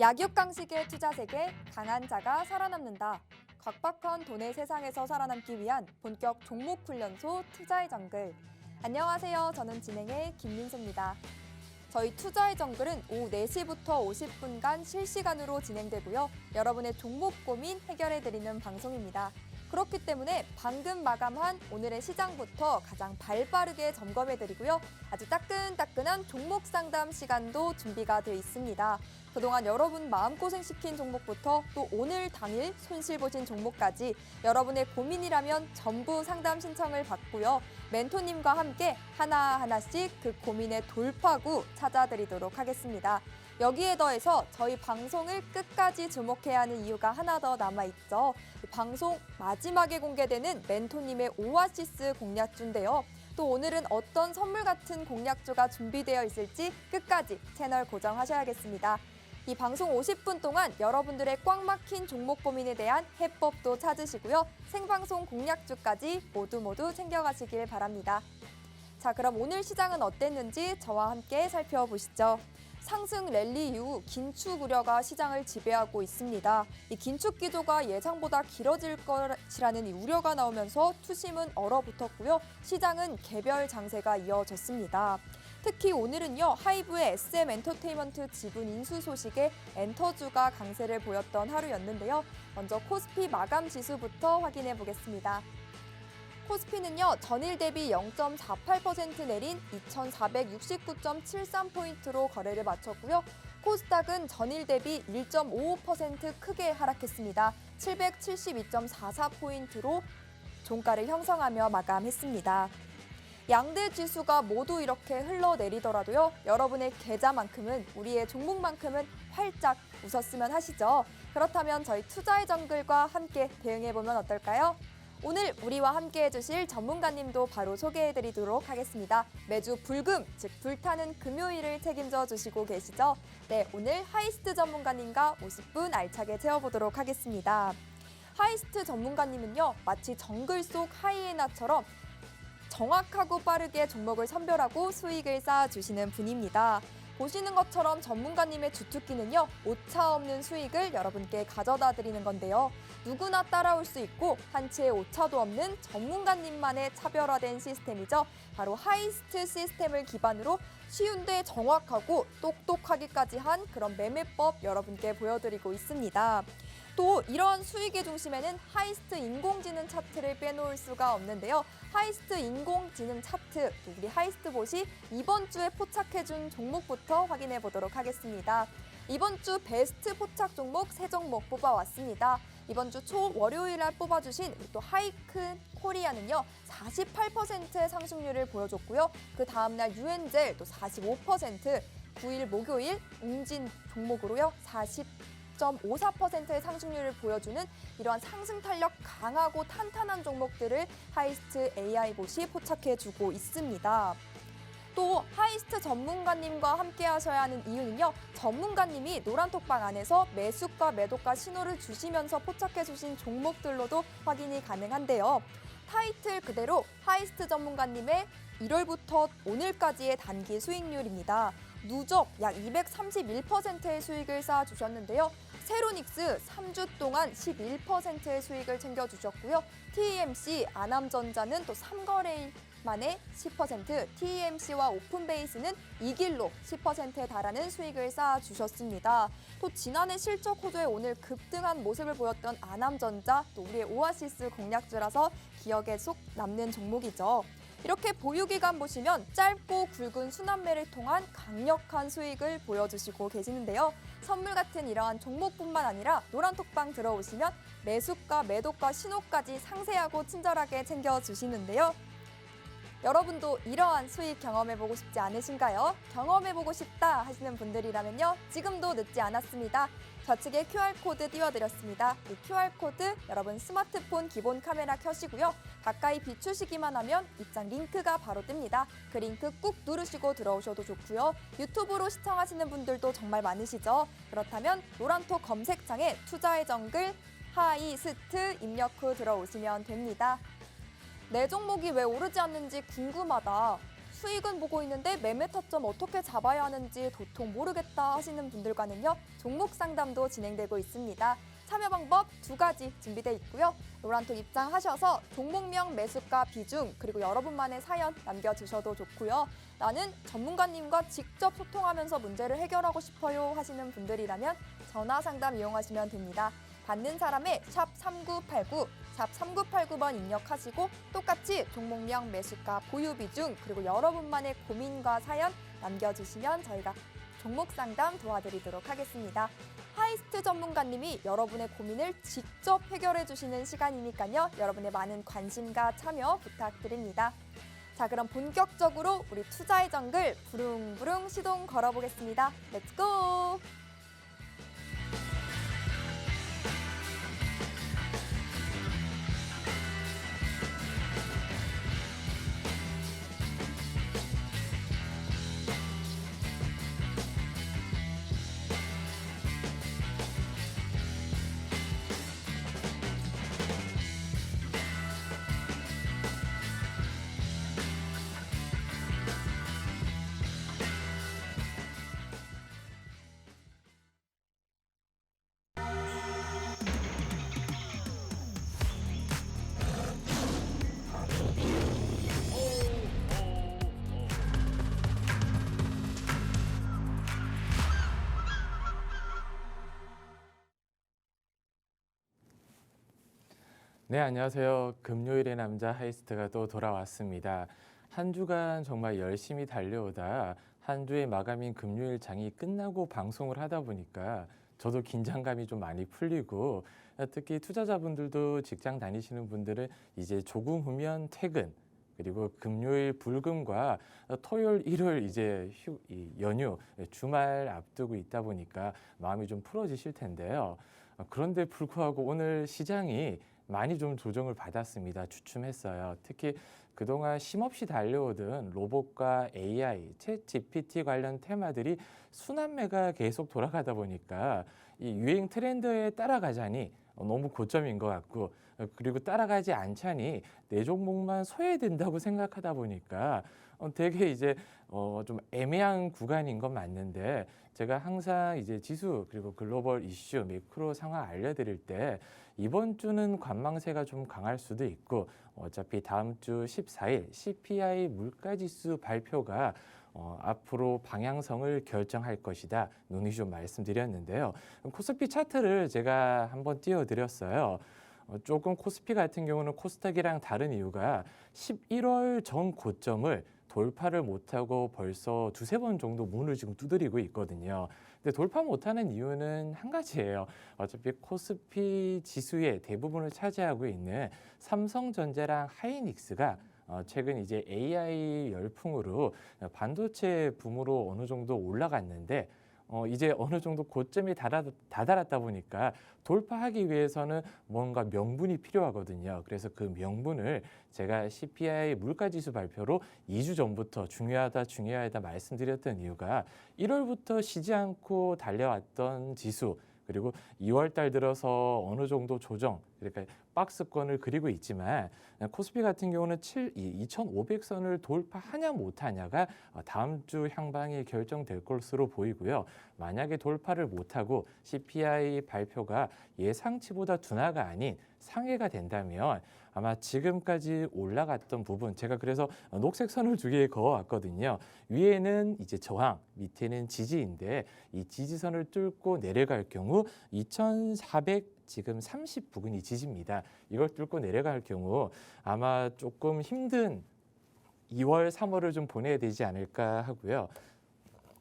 약육강식의 투자세계, 강한 자가 살아남는다. 각박한 돈의 세상에서 살아남기 위한 본격 종목훈련소 투자의 정글. 안녕하세요. 저는 진행의 김민수입니다. 저희 투자의 정글은 오후 4시부터 50분간 실시간으로 진행되고요. 여러분의 종목 고민 해결해드리는 방송입니다. 그렇기 때문에 방금 마감한 오늘의 시장부터 가장 발빠르게 점검해드리고요. 아주 따끈따끈한 종목 상담 시간도 준비가 되어 있습니다. 그동안 여러분 마음고생시킨 종목부터 또 오늘 당일 손실 보신 종목까지 여러분의 고민이라면 전부 상담 신청을 받고요. 멘토님과 함께 하나하나씩 그 고민의 돌파구 찾아드리도록 하겠습니다. 여기에 더해서 저희 방송을 끝까지 주목해야 하는 이유가 하나 더 남아있죠. 방송 마지막에 공개되는 멘토님의 오아시스 공략주인데요. 또 오늘은 어떤 선물 같은 공략주가 준비되어 있을지 끝까지 채널 고정하셔야겠습니다. 이 방송 50분 동안 여러분들의 꽉 막힌 종목 고민에 대한 해법도 찾으시고요. 생방송 공략주까지 모두 챙겨가시길 바랍니다. 자, 그럼 오늘 시장은 어땠는지 저와 함께 살펴보시죠. 상승 랠리 이후 긴축 우려가 시장을 지배하고 있습니다. 이 긴축 기조가 예상보다 길어질 것이라는 이 우려가 나오면서 투심은 얼어붙었고요. 시장은 개별 장세가 이어졌습니다. 특히 오늘은요, 하이브의 SM 엔터테인먼트 지분 인수 소식에 엔터주가 강세를 보였던 하루였는데요. 먼저 코스피 마감 지수부터 확인해 보겠습니다. 코스피는요, 전일 대비 0.48% 내린 2,469.73포인트로 거래를 마쳤고요. 코스닥은 전일 대비 1.55% 크게 하락했습니다. 772.44포인트로 종가를 형성하며 마감했습니다. 양대 지수가 모두 이렇게 흘러내리더라도요. 여러분의 계좌만큼은, 우리의 종목만큼은 활짝 웃었으면 하시죠. 그렇다면 저희 투자의 정글과 함께 대응해보면 어떨까요? 오늘 우리와 함께 해주실 전문가님도 바로 소개해드리도록 하겠습니다. 매주 불금, 즉 불타는 금요일을 책임져 주시고 계시죠? 네, 오늘 하이스트 전문가님과 50분 알차게 채워보도록 하겠습니다. 하이스트 전문가님은요, 마치 정글 속 하이에나처럼 정확하고 빠르게 종목을 선별하고 수익을 쌓아주시는 분입니다. 보시는 것처럼 전문가님의 주특기는요, 오차 없는 수익을 여러분께 가져다 드리는 건데요. 누구나 따라올 수 있고 한치의 오차도 없는 전문가님만의 차별화된 시스템이죠. 바로 하이스트 시스템을 기반으로 쉬운데 정확하고 똑똑하기까지 한 그런 매매법 여러분께 보여드리고 있습니다. 또 이런 수익의 중심에는 하이스트 인공지능 차트를 빼놓을 수가 없는데요. 하이스트 인공지능 차트, 또 우리 하이스트봇이 이번 주에 포착해준 종목부터 확인해 보도록 하겠습니다. 이번 주 베스트 포착 종목 3종목 뽑아왔습니다. 이번 주 초 월요일 날 뽑아주신 또 하이큰 코리아는요, 48%의 상승률을 보여줬고요. 그 다음날 유엔젤 또 45%, 9일 목요일 웅진 종목으로요, 40.54%의 상승률을 보여주는 이러한 상승 탄력 강하고 탄탄한 종목들을 하이스트 AI봇이 포착해주고 있습니다. 또 하이스트 전문가님과 함께 하셔야 하는 이유는요, 전문가님이 노란톡방 안에서 매수가 매도가 신호를 주시면서 포착해 주신 종목들로도 확인이 가능한데요. 타이틀 그대로 하이스트 전문가님의 1월부터 오늘까지의 단기 수익률입니다. 누적 약 231%의 수익을 쌓아주셨는데요. 세로닉스 3주 동안 11%의 수익을 챙겨주셨고요. TMC, 아남전자는 또 3거래일 만에 10%, TMC와 오픈베이스는 이 길로 10%에 달하는 수익을 쌓아주셨습니다. 또 지난해 실적 호조에 오늘 급등한 모습을 보였던 아남전자, 또 우리의 오아시스 공략주라서 기억에 쏙 남는 종목이죠. 이렇게 보유기간 보시면 짧고 굵은 순환매를 통한 강력한 수익을 보여주시고 계시는데요. 선물 같은 이러한 종목뿐만 아니라 노란톡방 들어오시면 매수가, 매도가, 신호까지 상세하고 친절하게 챙겨주시는데요. 여러분도 이러한 수익 경험해보고 싶지 않으신가요? 경험해보고 싶다 하시는 분들이라면요, 지금도 늦지 않았습니다. 좌측에 QR코드 띄워드렸습니다. 이 QR코드 여러분 스마트폰 기본 카메라 켜시고요. 가까이 비추시기만 하면 입장 링크가 바로 뜹니다. 그 링크 꾹 누르시고 들어오셔도 좋고요. 유튜브로 시청하시는 분들도 정말 많으시죠? 그렇다면 노란톡 검색창에 투자의 정글 하이스트 입력 후 들어오시면 됩니다. 내 종목이 왜 오르지 않는지 궁금하다. 수익은 보고 있는데 매매 타점 어떻게 잡아야 하는지 도통 모르겠다 하시는 분들과는요, 종목 상담도 진행되고 있습니다. 참여 방법 2가지 준비되어 있고요. 노란톡 입장하셔서 종목명, 매수가, 비중, 그리고 여러분만의 사연 남겨주셔도 좋고요. 나는 전문가님과 직접 소통하면서 문제를 해결하고 싶어요 하시는 분들이라면 전화 상담 이용하시면 됩니다. 받는 사람의 샵 3989, 샵 3989번 입력하시고 똑같이 종목명, 매수가, 보유 비중, 그리고 여러분만의 고민과 사연 남겨주시면 저희가 종목 상담 도와드리도록 하겠습니다. 하이스트 전문가님이 여러분의 고민을 직접 해결해 주시는 시간이니까요. 여러분의 많은 관심과 참여 부탁드립니다. 자, 그럼 본격적으로 우리 투자의 정글 부릉부릉 시동 걸어보겠습니다. 렛츠고! 네, 안녕하세요. 금요일의 남자 하이스트가 또 돌아왔습니다. 한 주간 정말 열심히 달려오다 한 주의 마감인 금요일 장이 끝나고 방송을 하다 보니까 저도 긴장감이 좀 많이 풀리고, 특히 투자자분들도 직장 다니시는 분들은 이제 조금 후면 퇴근, 그리고 금요일 불금과 토요일, 일요일 이제 연휴, 주말 앞두고 있다 보니까 마음이 좀 풀어지실 텐데요. 그런데 불구하고 오늘 시장이 많이 좀 조정을 받았습니다. 주춤했어요. 특히 그동안 쉼없이 달려오던 로봇과 AI, 챗 GPT 관련 테마들이 순환매가 계속 돌아가다 보니까 이 유행 트렌드에 따라가자니 너무 고점인 것 같고, 그리고 따라가지 않자니 내 종목만 소외된다고 생각하다 보니까 되게 이제 좀 애매한 구간인 건 맞는데, 제가 항상 이제 지수 그리고 글로벌 이슈, 매크로 상황 알려드릴 때 이번 주는 관망세가 좀 강할 수도 있고, 어차피 다음 주 14일 CPI 물가지수 발표가 앞으로 방향성을 결정할 것이다. 논의 좀 말씀드렸는데요. 코스피 차트를 제가 한번 띄워드렸어요. 조금 코스피 같은 경우는 코스닥이랑 다른 이유가 11월 전 고점을 돌파를 못하고 벌써 2-3번 정도 문을 지금 두드리고 있거든요. 근데 돌파 못하는 이유는 한 가지예요. 어차피 코스피 지수의 대부분을 차지하고 있는 삼성전자랑 하이닉스가 최근 이제 AI 열풍으로 반도체 붐으로 어느 정도 올라갔는데, 이제 어느 정도 고점이 다다랐다 보니까 돌파하기 위해서는 뭔가 명분이 필요하거든요. 그래서 그 명분을 제가 CPI 물가지수 발표로 2주 전부터 중요하다 말씀드렸던 이유가 1월부터 쉬지 않고 달려왔던 지수, 그리고 2월 달 들어서 어느 정도 조정, 그러니까 박스권을 그리고 있지만 코스피 같은 경우는 2,500선을 돌파하냐 못하냐가 다음 주 향방이 결정될 것으로 보이고요. 만약에 돌파를 못하고 CPI 발표가 예상치보다 둔화가 아닌 상회가 된다면 아마 지금까지 올라갔던 부분, 제가 그래서 녹색 선을 2개 그어왔거든요. 위에는 이제 저항, 밑에는 지지인데, 이 지지선을 뚫고 내려갈 경우 2,400 지금 30 부근이 지지입니다. 이걸 뚫고 내려갈 경우 아마 조금 힘든 2월, 3월을 좀 보내야 되지 않을까 하고요.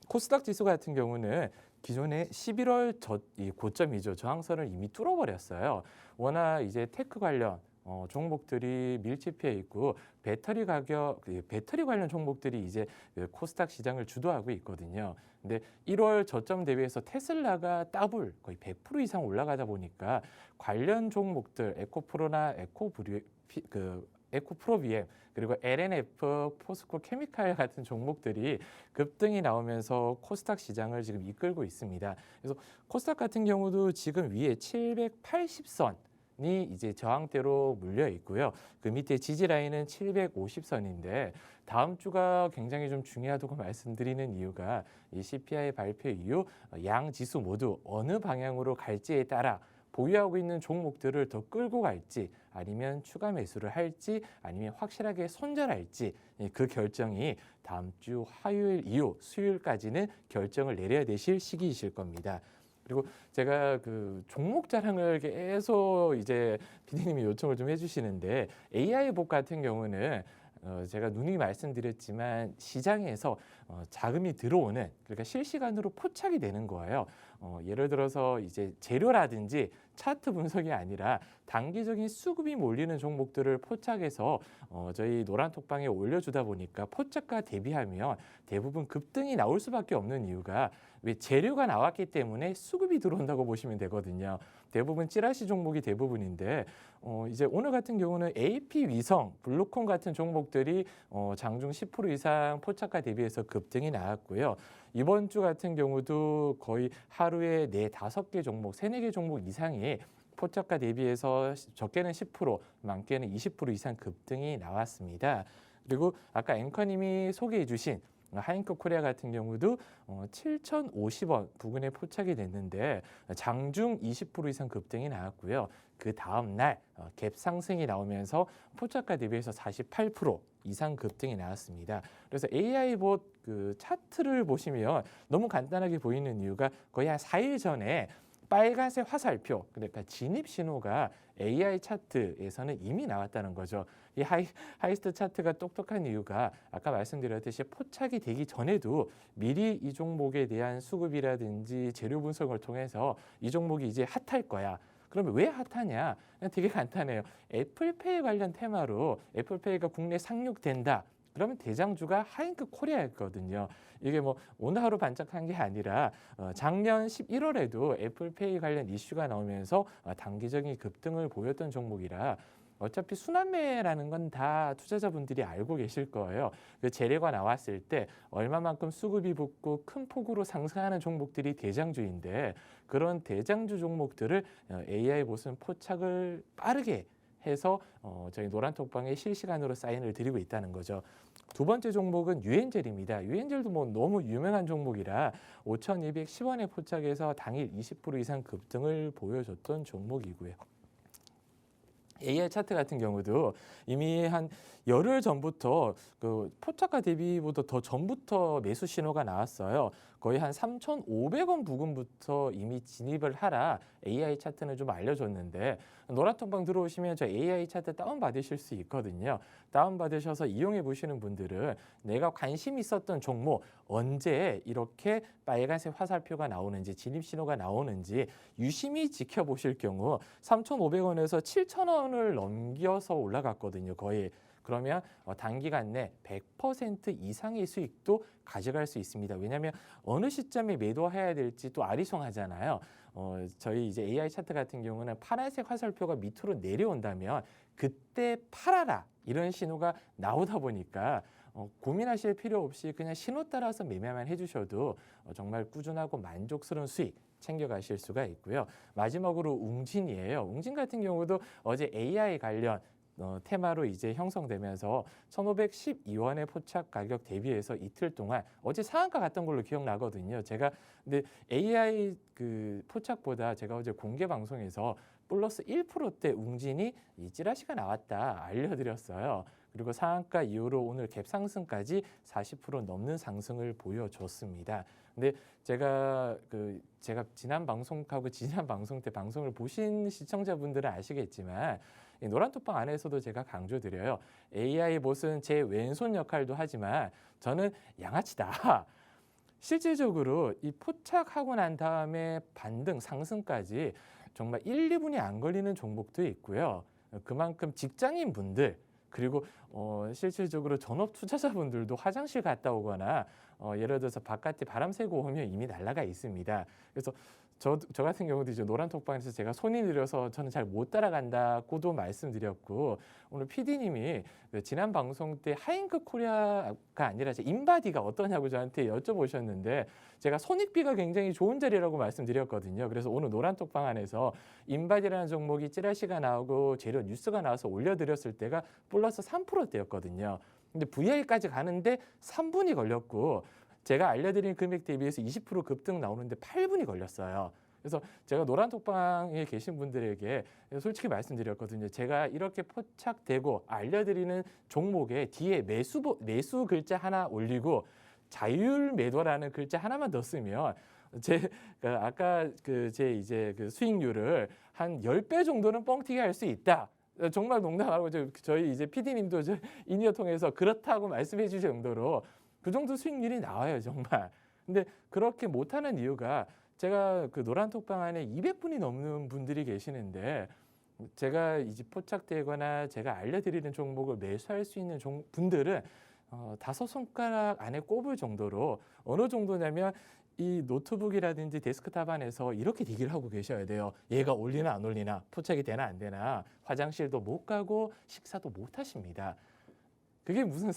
코스닥 지수 같은 경우는 기존에 11월 이 고점이죠. 저항선을 이미 뚫어버렸어요. 워낙 이제 테크 관련 종목들이 밀집해 있고 배터리 관련 종목들이 이제 코스닥 시장을 주도하고 있거든요. 근데 1월 저점 대비해서 테슬라가 더블 거의 100% 이상 올라가다 보니까 관련 종목들 에코프로나 에코프로비엠 그리고 LNF, 포스코 케미칼 같은 종목들이 급등이 나오면서 코스닥 시장을 지금 이끌고 있습니다. 그래서 코스닥 같은 경우도 지금 위에 780선 이제 저항대로 물려 있고요. 그 밑에 지지 라인은 750선인데 다음 주가 굉장히 좀 중요하다고 말씀드리는 이유가 이 CPI 발표 이후 양 지수 모두 어느 방향으로 갈지에 따라 보유하고 있는 종목들을 더 끌고 갈지 아니면 추가 매수를 할지 아니면 확실하게 손절할지 그 결정이 다음 주 화요일 이후 수요일까지는 결정을 내려야 되실 시기이실 겁니다. 그리고 제가 그 종목 자랑을 계속 이제 PD님이 요청을 좀 해주시는데 AI복 같은 경우는 제가 누누이 말씀드렸지만 시장에서 자금이 들어오는 그러니까 실시간으로 포착이 되는 거예요. 예를 들어서 이제 재료라든지 차트 분석이 아니라 단기적인 수급이 몰리는 종목들을 포착해서 저희 노란톡방에 올려주다 보니까 포착과 대비하면 대부분 급등이 나올 수밖에 없는 이유가 왜 재료가 나왔기 때문에 수급이 들어온다고 보시면 되거든요. 대부분 찌라시 종목이 대부분인데 이제 오늘 같은 경우는 AP 위성, 블루콘 같은 종목들이 장중 10% 이상 포착과 대비해서 급등이 나왔고요. 이번 주 같은 경우도 거의 하루에 4, 5개 종목, 3, 4개 종목 이상이 포착과 대비해서 적게는 10%, 많게는 20% 이상 급등이 나왔습니다. 그리고 아까 앵커님이 소개해 주신 하인크 코리아 같은 경우도 7,050원 부근에 포착이 됐는데 장중 20% 이상 급등이 나왔고요. 그 다음 날 갭 상승이 나오면서 포착가 대비해서 48% 이상 급등이 나왔습니다. 그래서 AI봇 그 차트를 보시면 너무 간단하게 보이는 이유가 거의 한 4일 전에 빨간색 화살표, 그러니까 진입 신호가 AI 차트에서는 이미 나왔다는 거죠. 이 하이스트 차트가 똑똑한 이유가 아까 말씀드렸듯이 포착이 되기 전에도 미리 이 종목에 대한 수급이라든지 재료 분석을 통해서 이 종목이 이제 핫할 거야. 그러면 왜 핫하냐? 그냥 되게 간단해요. 애플페이 관련 테마로 애플페이가 국내 상륙된다. 그러면 대장주가 하인크 코리아였거든요. 이게 뭐 오늘 하루 반짝한 게 아니라 작년 11월에도 애플페이 관련 이슈가 나오면서 단기적인 급등을 보였던 종목이라 어차피 순환매라는 건 다 투자자분들이 알고 계실 거예요. 그 재료가 나왔을 때 얼마만큼 수급이 붙고 큰 폭으로 상승하는 종목들이 대장주인데 그런 대장주 종목들을 AI봇은 포착을 빠르게 해서 저희 노란톡방에 실시간으로 사인을 드리고 있다는 거죠. 두 번째 종목은 유엔젤입니다. 유엔젤도 뭐 너무 유명한 종목이라 5,210원에 포착해서 당일 20% 이상 급등을 보여줬던 종목이고요. AI 차트 같은 경우도 이미 한 열흘 전부터 그 포착가 대비보다 더 전부터 매수 신호가 나왔어요. 거의 한 3,500원 부근부터 이미 진입을 하라 AI 차트는 좀 알려줬는데 노란톡방 들어오시면 저 AI 차트 다운받으실 수 있거든요. 다운받으셔서 이용해 보시는 분들은 내가 관심 있었던 종목 언제 이렇게 빨간색 화살표가 나오는지 진입 신호가 나오는지 유심히 지켜보실 경우 3,500원에서 7,000원을 넘겨서 올라갔거든요. 거의. 그러면 단기간 내 100% 이상의 수익도 가져갈 수 있습니다. 왜냐하면 어느 시점에 매도해야 될지 또 아리송하잖아요. 저희 이제 AI 차트 같은 경우는 파란색 화살표가 밑으로 내려온다면 그때 팔아라 이런 신호가 나오다 보니까 고민하실 필요 없이 그냥 신호 따라서 매매만 해주셔도 정말 꾸준하고 만족스러운 수익 챙겨가실 수가 있고요. 마지막으로 웅진이에요. 웅진 같은 경우도 어제 AI 관련 테마로 이제 형성되면서 1,512원의 포착 가격 대비해서 이틀 동안 어제 상한가 갔던 걸로 기억나거든요. 제가 근데 AI 그 포착보다 제가 어제 공개 방송에서 플러스 1%대 웅진이 이 찌라시가 나왔다 알려드렸어요. 그리고 상한가 이후로 오늘 갭 상승까지 40% 넘는 상승을 보여줬습니다. 근데 제가 지난 방송하고 지난 방송 때 방송을 보신 시청자분들은 아시겠지만 이 노란톡방 안에서도 제가 강조드려요. AI봇은 제 왼손 역할도 하지만 저는 양아치다. 실질적으로 이 포착하고 난 다음에 반등 상승까지 정말 1, 2분이 안 걸리는 종목도 있고요. 그만큼 직장인 분들 그리고 실질적으로 전업 투자자분들도 화장실 갔다 오거나 예를 들어서 바깥에 바람 쐬고 오면 이미 날라가 있습니다. 그래서 저 같은 경우도 이제 노란톡방에서 제가 손이 느려서 저는 잘 못 따라간다고도 말씀드렸고 오늘 PD님이 지난 방송 때 하잉크 코리아가 아니라 인바디가 어떠냐고 저한테 여쭤보셨는데 제가 손익비가 굉장히 좋은 자리라고 말씀드렸거든요. 그래서 오늘 노란톡방 안에서 인바디라는 종목이 찌라시가 나오고 재료 뉴스가 나와서 올려드렸을 때가 플러스 3%대였거든요. 근데 VI까지 가는데 3분이 걸렸고 제가 알려드린 금액 대비해서 20% 급등 나오는데 8분이 걸렸어요. 그래서 제가 노란톡방에 계신 분들에게 솔직히 말씀드렸거든요. 제가 이렇게 포착되고 알려드리는 종목에 뒤에 매수 글자 하나 올리고 자율 매도라는 글자 하나만 더 쓰면 아까 제 이제 그 수익률을 한 10배 정도는 뻥튀기 할 수 있다. 정말 농담하고 저희 이제 PD님도 인이어 통해서 그렇다고 말씀해 주실 정도로 그 정도 수익률이 나와요, 정말. 근데 그렇게 못하는 이유가 제가 그 노란톡방 안에 200분이 넘는 분들이 계시는데 제가 이제 포착되거나 제가 알려드리는 종목을 매수할 수 있는 분들은 5손가락 안에 꼽을 정도로 어느 정도냐면 이 노트북이라든지 데스크탑 안에서 이렇게 대기를 하고 계셔야 돼요. 얘가 올리나 안 올리나, 포착이 되나 안 되나, 화장실도 못 가고 식사도 못 하십니다. 그게 무슨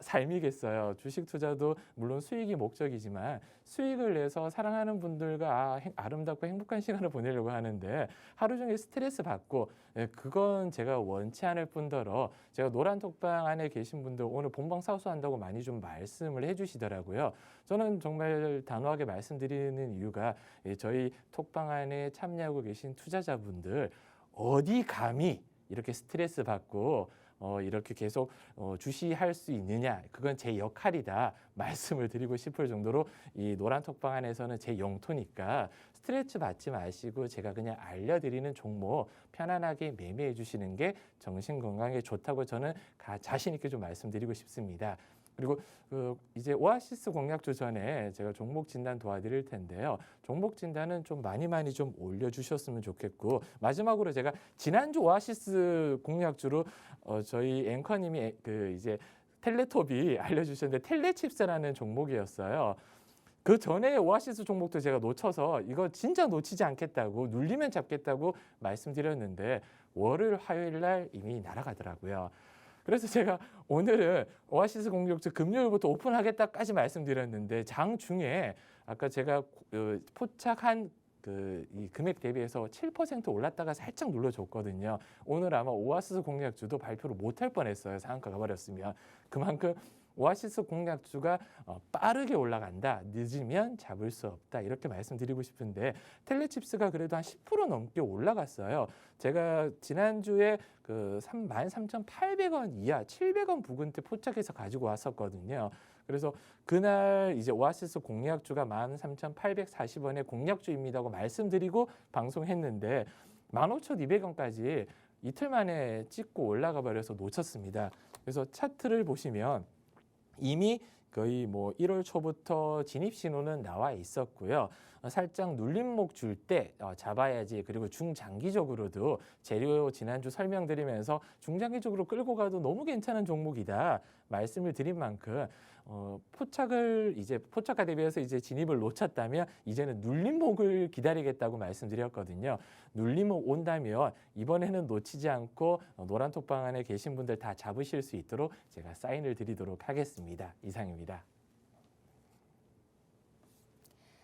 삶이겠어요. 주식 투자도 물론 수익이 목적이지만 수익을 내서 사랑하는 분들과 아름답고 행복한 시간을 보내려고 하는데 하루 종일 스트레스 받고 그건 제가 원치 않을 뿐더러 제가 노란톡방 안에 계신 분들 오늘 본방 사수한다고 많이 좀 말씀을 해주시더라고요. 저는 정말 단호하게 말씀드리는 이유가 저희 톡방 안에 참여하고 계신 투자자분들 어디 감히 이렇게 스트레스 받고 이렇게 계속 주시할 수 있느냐, 그건 제 역할이다 말씀을 드리고 싶을 정도로 이 노란톡방 안에서는 제 영토니까 스트레스 받지 마시고 제가 그냥 알려드리는 종목 편안하게 매매해 주시는 게 정신 건강에 좋다고 저는 자신 있게 좀 말씀드리고 싶습니다. 그리고 이제 오아시스 공략주 전에 제가 종목 진단 도와드릴 텐데요. 종목 진단은 좀 많이 좀 올려주셨으면 좋겠고 마지막으로 제가 지난주 오아시스 공략주로 저희 앵커님이 이제 텔레톱이 알려주셨는데 텔레칩스라는 종목이었어요. 그 전에 오아시스 종목도 제가 놓쳐서 이거 진짜 놓치지 않겠다고 눌리면 잡겠다고 말씀드렸는데 월요일 화요일 날 이미 날아가더라고요. 그래서 제가 오늘은 오아시스 공략주 금요일부터 오픈하겠다까지 말씀드렸는데 장중에 아까 제가 포착한 이 금액 대비해서 7% 올랐다가 살짝 눌러줬거든요. 오늘 아마 오아시스 공략주도 발표를 못할 뻔했어요. 상한가 가버렸으면. 그만큼 오아시스 공략주가 빠르게 올라간다. 늦으면 잡을 수 없다. 이렇게 말씀드리고 싶은데 텔레칩스가 그래도 한 10% 넘게 올라갔어요. 제가 지난주에 13,800원 이하 700원 부근대 포착해서 가지고 왔었거든요. 그래서 그날 이제 오아시스 공략주가 13,840원의 공략주입니다고 말씀드리고 방송했는데 15,200원까지 이틀 만에 찍고 올라가 버려서 놓쳤습니다. 그래서 차트를 보시면 이미 거의 1월 초부터 진입 신호는 나와 있었고요. 살짝 눌림목 줄 때 잡아야지. 그리고 중장기적으로도 재료 지난주 설명드리면서 중장기적으로 끌고 가도 너무 괜찮은 종목이다 말씀을 드린 만큼 포착가 대비해서 이제 진입을 놓쳤다면 이제는 눌림목을 기다리겠다고 말씀드렸거든요. 눌림목 온다면 이번에는 놓치지 않고 노란톡방 안에 계신 분들 다 잡으실 수 있도록 제가 사인을 드리도록 하겠습니다. 이상입니다.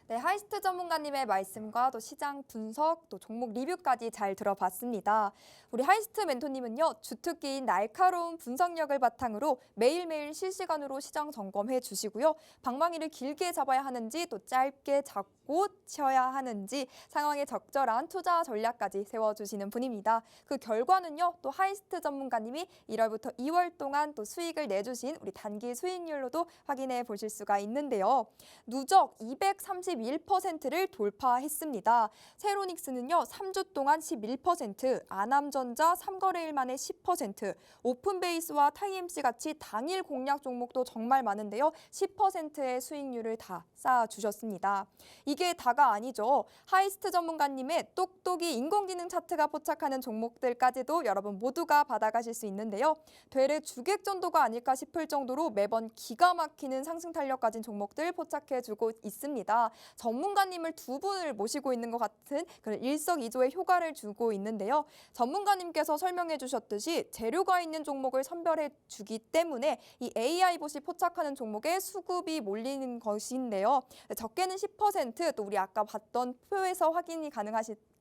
네, 하이스트 전문가님의 말씀과 또 시장 분석, 또 종목 리뷰까지 잘 들어봤습니다. 우리 하이스트 멘토님은요, 주특기인 날카로운 분석력을 바탕으로 매일매일 실시간으로 시장 점검해 주시고요. 방망이를 길게 잡아야 하는지 또 짧게 잡고 쳐야 하는지 상황에 적절한 투자 전략까지 세워주시는 분입니다. 그 결과는요, 또 하이스트 전문가님이 1월부터 2월 동안 또 수익을 내주신 우리 단기 수익률로도 확인해 보실 수가 있는데요. 누적 231%를 돌파했습니다. 세로닉스는요, 3주 동안 11%, 아남전자 3거래일 만에 10%, 오픈베이스와 타이엠씨 같이 당일 공략 종목도 정말 많은데요. 10%의 수익률을 다 쌓아주셨습니다. 이게 다가 아니죠. 하이스트 전문가님의 똑똑이 인공지능 차트가 포착하는 종목들까지도 여러분 모두가 받아가실 수 있는데요. 되레 주객전도가 아닐까 싶을 정도로 매번 기가 막히는 상승 탄력 가진 종목들 포착해주고 있습니다. 전문가님을 두 분을 모시고 있는 것 같은 그런 일석이조의 효과를 주고 있는데요. 전문가님께서 설명해 주셨듯이 재료가 있는 종목을 선별해 주기 때문에 이 AI봇이 포착하는 종목에 수급이 몰리는 것인데요. 적게는 10%, 또 우리 아까 봤던 표에서 확인이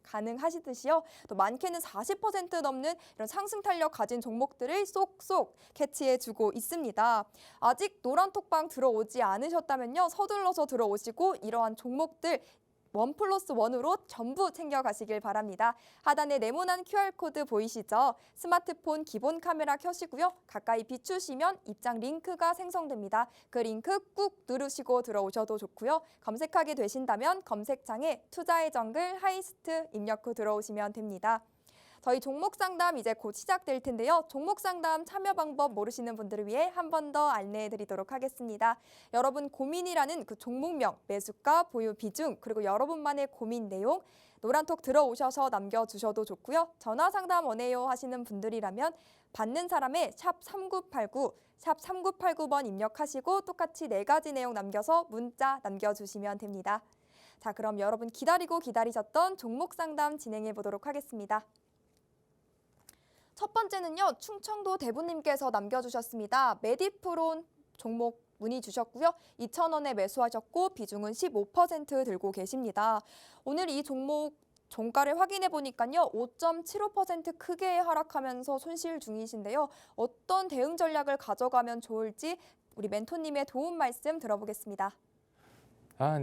가능하시듯이요. 또 많게는 40% 넘는 이런 상승 탄력 가진 종목들을 쏙쏙 캐치해주고 있습니다. 아직 노란톡방 들어오지 않으셨다면요. 서둘러서 들어오시고 이러한 종목들 1+1으로 전부 챙겨가시길 바랍니다. 하단에 네모난 QR코드 보이시죠? 스마트폰 기본 카메라 켜시고요. 가까이 비추시면 입장 링크가 생성됩니다. 그 링크 꾹 누르시고 들어오셔도 좋고요. 검색하게 되신다면 검색창에 투자의 정글 하이스트 입력 후 들어오시면 됩니다. 저희 종목 상담 이제 곧 시작될 텐데요. 종목 상담 참여 방법 모르시는 분들을 위해 한 번 더 안내해 드리도록 하겠습니다. 여러분 고민이라는 그 종목명, 매수가, 보유 비중, 그리고 여러분만의 고민 내용 노란톡 들어오셔서 남겨주셔도 좋고요. 전화 상담 원해요 하시는 분들이라면 받는 사람의 샵 3989, 샵 3989번 입력하시고 똑같이 4가지 내용 남겨서 문자 남겨주시면 됩니다. 자, 그럼 여러분 기다리셨던 종목 상담 진행해 보도록 하겠습니다. 첫 번째는요, 충청도 대부님께서 남겨주셨습니다. 메디프론 종목 문의 주셨고요. 2,000원에 매수하셨고 비중은 15% 들고 계십니다. 오늘 이 종목 종가를 확인해 보니까요. 5.75% 크게 하락하면서 손실 중이신데요. 어떤 대응 전략을 가져가면 좋을지 우리 멘토님의 도움 말씀 들어보겠습니다.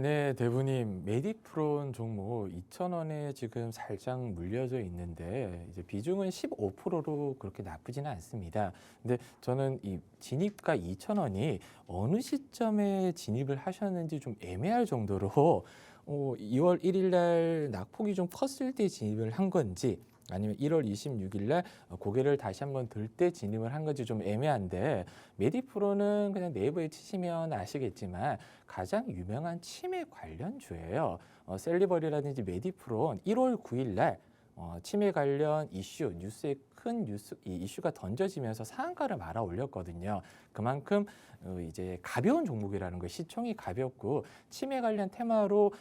네, 대부님. 메디프론 종목 2,000원에 지금 살짝 물려져 있는데 이제 비중은 15%로 그렇게 나쁘지는 않습니다. 근데 저는 이 진입가 2,000원이 어느 시점에 진입을 하셨는지 좀 애매할 정도로 2월 1일 날 낙폭이 좀 컸을 때 진입을 한 건지 아니면 1월 26일 날 고개를 다시 한번 들 때 진입을 한 건지 좀 애매한데 메디프로는 그냥 네이버에 치시면 아시겠지만 가장 유명한 치매 관련주예요. 셀리버리라든지 메디프론 1월 9일 날 치매 관련 뉴스에 큰 이슈가 던져지면서 상한가를 말아 올렸거든요. 그만큼 이제 가벼운 종목이라는 거예요. 시총이 가볍고 치매 관련 테마로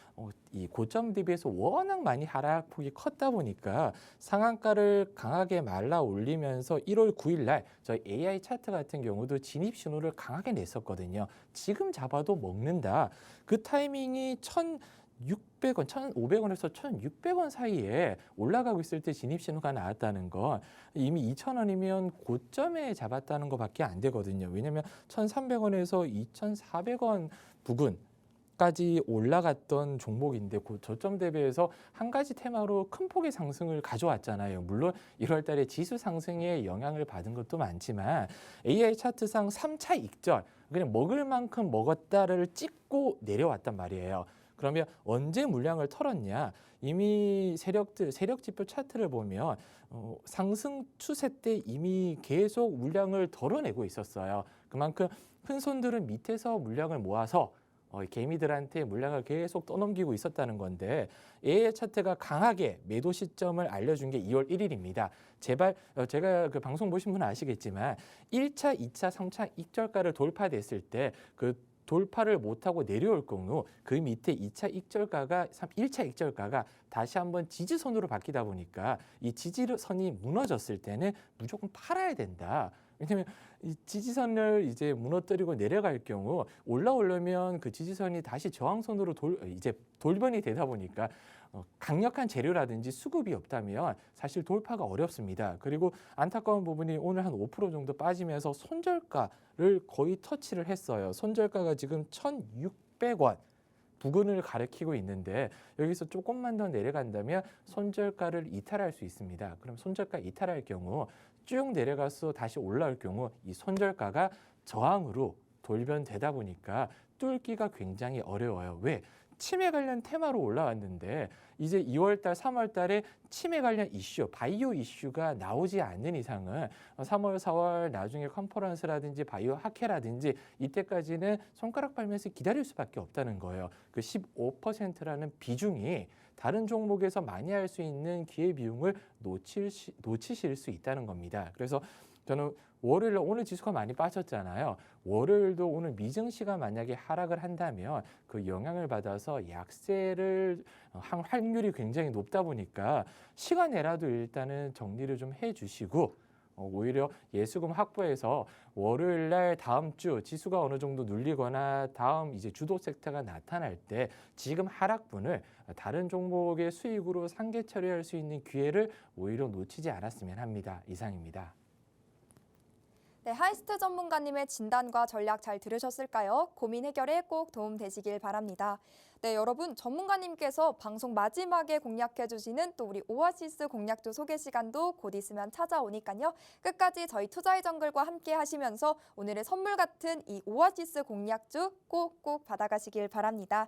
이 고점 대비해서 워낙 많이 하락폭이 컸다 보니까 상한가를 강하게 말라 올리면서 1월 9일 날 저희 AI 차트 같은 경우도 진입 신호를 강하게 냈었거든요. 지금 잡아도 먹는다. 그 타이밍이 1,600원, 1,500원에서 1,600원 사이에 올라가고 있을 때 진입 신호가 나왔다는 건 이미 2,000원이면 고점에 잡았다는 것밖에 안 되거든요. 왜냐하면 1,300원에서 2,400원 부근까지 올라갔던 종목인데 그 저점 대비해서 한 가지 테마로 큰 폭의 상승을 가져왔잖아요. 물론 1월 달에 지수 상승에 영향을 받은 것도 많지만 AI 차트상 3차 익절, 그냥 먹을 만큼 먹었다를 찍고 내려왔단 말이에요. 그러면 언제 물량을 털었냐? 이미 세력 지표 차트를 보면 상승 추세 때 이미 계속 물량을 덜어내고 있었어요. 그만큼 큰 손들은 밑에서 물량을 모아서 개미들한테 물량을 계속 떠넘기고 있었다는 건데 AI 차트가 강하게 매도 시점을 알려준 게 2월 1일입니다. 제발 제가 그 방송 보신 분은 아시겠지만 1차, 2차, 3차 익절가를 돌파됐을 때 그 돌파를 못하고 내려올 경우 그 밑에 2차 익절가가 1차 익절가가 다시 한번 지지선으로 바뀌다 보니까 이 지지선이 무너졌을 때는 무조건 팔아야 된다. 왜냐하면 이 지지선을 이제 무너뜨리고 내려갈 경우 올라오려면 그 지지선이 다시 저항선으로 이제 돌변이 되다 보니까 강력한 재료라든지 수급이 없다면 사실 돌파가 어렵습니다. 그리고 안타까운 부분이 오늘 한 5% 정도 빠지면서 손절가를 거의 터치를 했어요. 손절가가 지금 1,600원 부근을 가리키고 있는데 여기서 조금만 더 내려간다면 손절가를 이탈할 수 있습니다. 그럼 손절가 이탈할 경우 쭉 내려가서 다시 올라올 경우 이 손절가가 저항으로 돌변되다 보니까 뚫기가 굉장히 어려워요. 왜? 치매 관련 테마로 올라왔는데 이제 2월 달, 3월 달에 치매 관련 이슈, 바이오 이슈가 나오지 않는 이상은 3월, 4월 나중에 컨퍼런스라든지 바이오 학회라든지 이때까지는 손가락 빨면서 기다릴 수밖에 없다는 거예요. 그 15%라는 비중이 다른 종목에서 많이 할 수 있는 기회 비용을 놓치실 수 있다는 겁니다. 그래서 저는 월요일 날 오늘 지수가 많이 빠졌잖아요. 월요일도 오늘 미증시가 만약에 하락을 한다면 그 영향을 받아서 약세를 한 확률이 굉장히 높다 보니까 시간 내라도 일단은 정리를 좀 해주시고 오히려 예수금 확보해서 월요일 날 다음 주 지수가 어느 정도 눌리거나 다음 이제 주도 섹터가 나타날 때 지금 하락분을 다른 종목의 수익으로 상계 처리할 수 있는 기회를 오히려 놓치지 않았으면 합니다. 이상입니다. 네, 하이스트 전문가님의 진단과 전략 잘 들으셨을까요? 고민 해결에 꼭 도움 되시길 바랍니다. 네, 여러분 전문가님께서 방송 마지막에 공략해 주시는 또 우리 오아시스 공략주 소개 시간도 곧 있으면 찾아오니까요. 끝까지 저희 투자의 정글과 함께 하시면서 오늘의 선물 같은 이 오아시스 공략주 꼭꼭 받아가시길 바랍니다.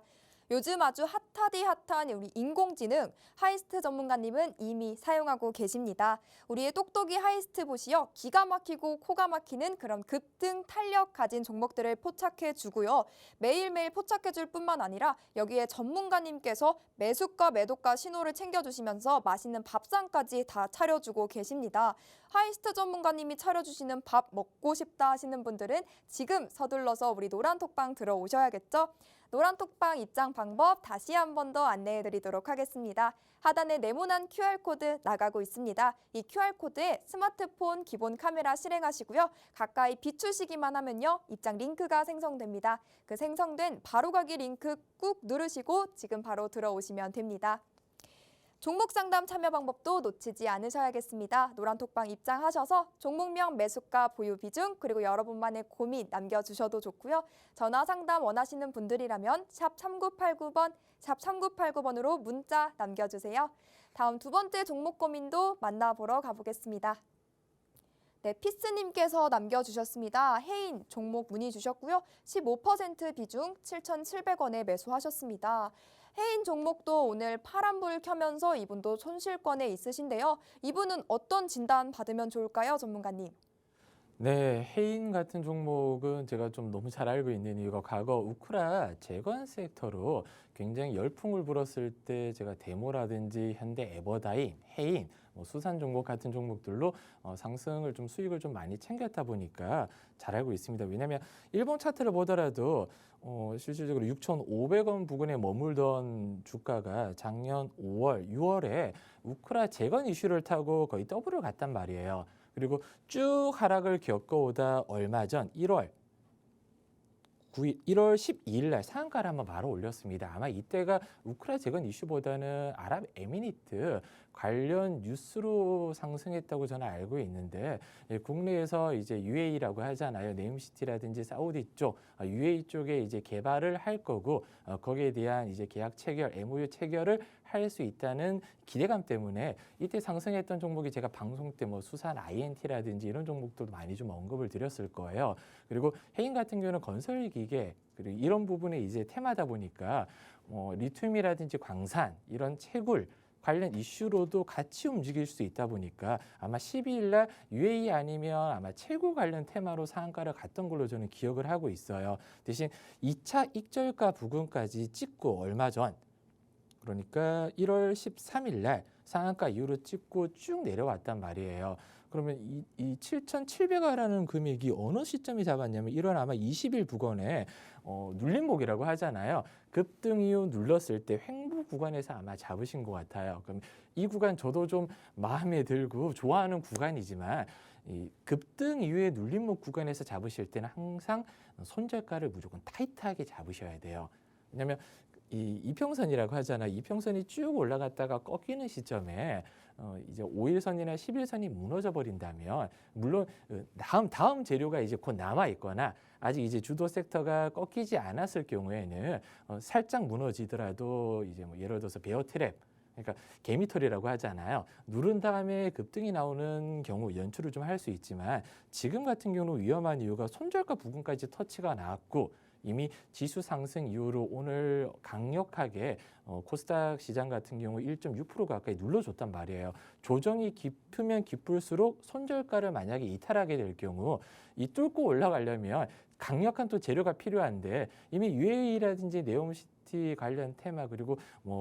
요즘 아주 핫한 우리 인공지능 하이스트 전문가님은 이미 사용하고 계십니다. 우리의 똑똑이 하이스트 보시어 기가 막히고 코가 막히는 그런 급등 탄력 가진 종목들을 포착해 주고요. 매일매일 포착해 줄 뿐만 아니라 여기에 전문가님께서 매수가 매도가 신호를 챙겨주시면서 맛있는 밥상까지 다 차려주고 계십니다. 하이스트 전문가님이 차려주시는 밥 먹고 싶다 하시는 분들은 지금 서둘러서 우리 노란톡방 들어오셔야겠죠? 노란톡방 입장 방법 다시 한 번 더 안내해 드리도록 하겠습니다. 하단에 네모난 QR코드 나가고 있습니다. 이 QR코드에 스마트폰 기본 카메라 실행하시고요. 가까이 비추시기만 하면요. 입장 링크가 생성됩니다. 그 생성된 바로가기 링크 꾹 누르시고 지금 바로 들어오시면 됩니다. 종목 상담 참여 방법도 놓치지 않으셔야겠습니다. 노란톡방 입장하셔서 종목명, 매수가, 보유 비중, 그리고 여러분만의 고민 남겨주셔도 좋고요. 전화 상담 원하시는 분들이라면 샵 3989번, 샵 3989번으로 문자 남겨주세요. 다음 두 번째 종목 고민도 만나보러 가보겠습니다. 네, 피스님께서 남겨주셨습니다. 해인 종목 문의 주셨고요. 15% 비중 7,700원에 매수하셨습니다. 해인 종목도 오늘 파란불 켜면서 이분도 손실권에 있으신데요. 이분은 어떤 진단 받으면 좋을까요, 전문가님? 네, 해인 같은 종목은 제가 좀 너무 잘 알고 있는 이유가 과거 우크라 재건 섹터로 굉장히 열풍을 불었을 때 제가 데모라든지 현대 에버다임, 해인, 수산 종목 같은 종목들로 상승을 좀 수익을 좀 많이 챙겼다 보니까 잘 알고 있습니다. 왜냐하면 일본 차트를 보더라도 실질적으로 6,500원 부근에 머물던 주가가 작년 5월, 6월에 우크라 재건 이슈를 타고 거의 더블을 갔단 말이에요. 그리고 쭉 하락을 겪어오다 얼마 전 1월 12일 날 상한가를 한번 바로 올렸습니다. 아마 이때가 우크라 재건 이슈보다는 아랍에미리트 관련 뉴스로 상승했다고 저는 알고 있는데 국내에서 이제 UAE라고 하잖아요. 네임시티라든지 사우디 쪽, UAE 쪽에 이제 개발을 할 거고 거기에 대한 이제 계약 체결, MOU 체결을 할 수 있다는 기대감 때문에 이때 상승했던 종목이 제가 방송 때 수산 INT라든지 이런 종목도 많이 좀 언급을 드렸을 거예요. 그리고 해인 같은 경우는 건설 기계 그리고 이런 부분에 이제 테마다 보니까 리튬이라든지 광산 이런 채굴 관련 이슈로도 같이 움직일 수 있다 보니까 아마 12일 날 UAE 아니면 아마 채굴 관련 테마로 상한가를 갔던 걸로 저는 기억을 하고 있어요. 대신 2차 익절가 부근까지 찍고 얼마 전 그러니까 1월 13일 날 상한가 이후로 찍고 쭉 내려왔단 말이에요. 그러면 이 7,700원이라는 금액이 어느 시점이 잡았냐면 1월 아마 20일 부근에 눌림목이라고 하잖아요. 급등 이후 눌렀을 때 횡보 구간에서 아마 잡으신 것 같아요. 그럼 이 구간 저도 좀 마음에 들고 좋아하는 구간이지만 이 급등 이후에 눌림목 구간에서 잡으실 때는 항상 손절가를 무조건 타이트하게 잡으셔야 돼요. 왜냐하면 이 이평선이라고 하잖아. 이평선이 쭉 올라갔다가 꺾이는 시점에 이제 5일선이나 10일선이 무너져 버린다면 물론 다음 재료가 이제 곧 남아 있거나 아직 이제 주도 섹터가 꺾이지 않았을 경우에는 살짝 무너지더라도 이제 예를 들어서 베어 트랩 그러니까 개미털이라고 하잖아요. 누른 다음에 급등이 나오는 경우 연출을 좀 할 수 있지만 지금 같은 경우 위험한 이유가 손절가 부근까지 터치가 나왔고 이미 지수 상승 이후로 오늘 강력하게 코스닥 시장 같은 경우 1.6% 가까이 눌러줬단 말이에요. 조정이 깊으면 깊을수록 손절가를 만약에 이탈하게 될 경우 이 뚫고 올라가려면 강력한 또 재료가 필요한데 이미 UAE라든지 네옴시티 관련 테마 그리고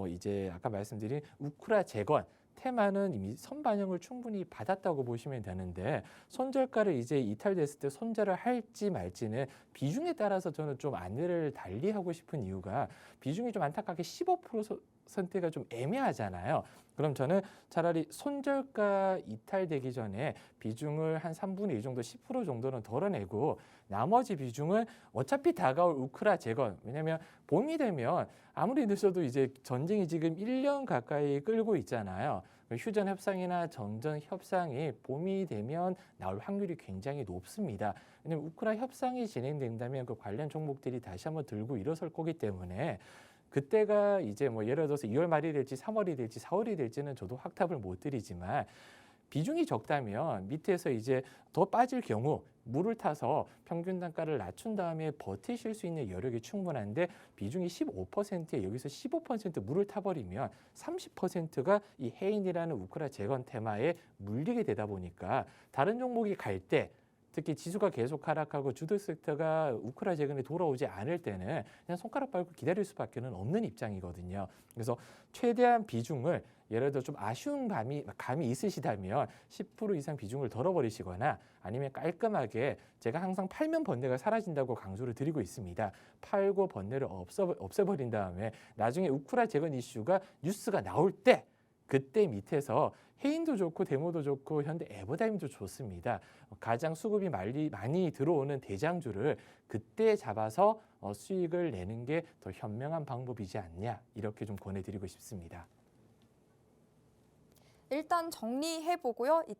이제 아까 말씀드린 우크라 재건 테마는 이미 선반영을 충분히 받았다고 보시면 되는데 손절가를 이제 이탈됐을 때 손절을 할지 말지는 비중에 따라서 저는 좀 안내를 달리하고 싶은 이유가 비중이 좀 안타깝게 15%가 좀 애매하잖아요. 그럼 저는 차라리 손절가 이탈되기 전에 비중을 한 3분의 2 정도 10% 정도는 덜어내고 나머지 비중은 어차피 다가올 우크라 재건, 왜냐하면 봄이 되면 아무리 늦어도 이제 전쟁이 지금 1년 가까이 끌고 있잖아요. 휴전 협상이나 정전 협상이 봄이 되면 나올 확률이 굉장히 높습니다. 왜냐하면 우크라 협상이 진행된다면 그 관련 종목들이 다시 한번 들고 일어설 거기 때문에 그때가 이제 뭐 예를 들어서 2월 말이 될지 3월이 될지 4월이 될지는 저도 확답을 못 드리지만 비중이 적다면 밑에서 이제 더 빠질 경우 물을 타서 평균 단가를 낮춘 다음에 버티실 수 있는 여력이 충분한데 비중이 15%에 여기서 15% 물을 타버리면 30%가 이 해인이라는 우크라 재건 테마에 물리게 되다 보니까 다른 종목이 갈 때 특히 지수가 계속 하락하고 주도 섹터가 우크라 재건에 돌아오지 않을 때는 그냥 손가락 빨고 기다릴 수밖에 없는 입장이거든요. 그래서 최대한 비중을 예를 들어 좀 아쉬운 감이 있으시다면 10% 이상 비중을 덜어버리시거나 아니면 깔끔하게 제가 항상 팔면 번뇌가 사라진다고 강조를 드리고 있습니다. 팔고 번뇌를 없애버린 다음에 나중에 우크라 재건 이슈가 뉴스가 나올 때 그때 밑에서 해인도 좋고 데모도 좋고 현대 에버다임도 좋습니다. 가장 수급이 많이 들어오는 대장주를 그때 잡아서 수익을 내는 게 더 현명한 방법이지 않냐 이렇게 좀 권해드리고 싶습니다. 일단 정리해보고요. 이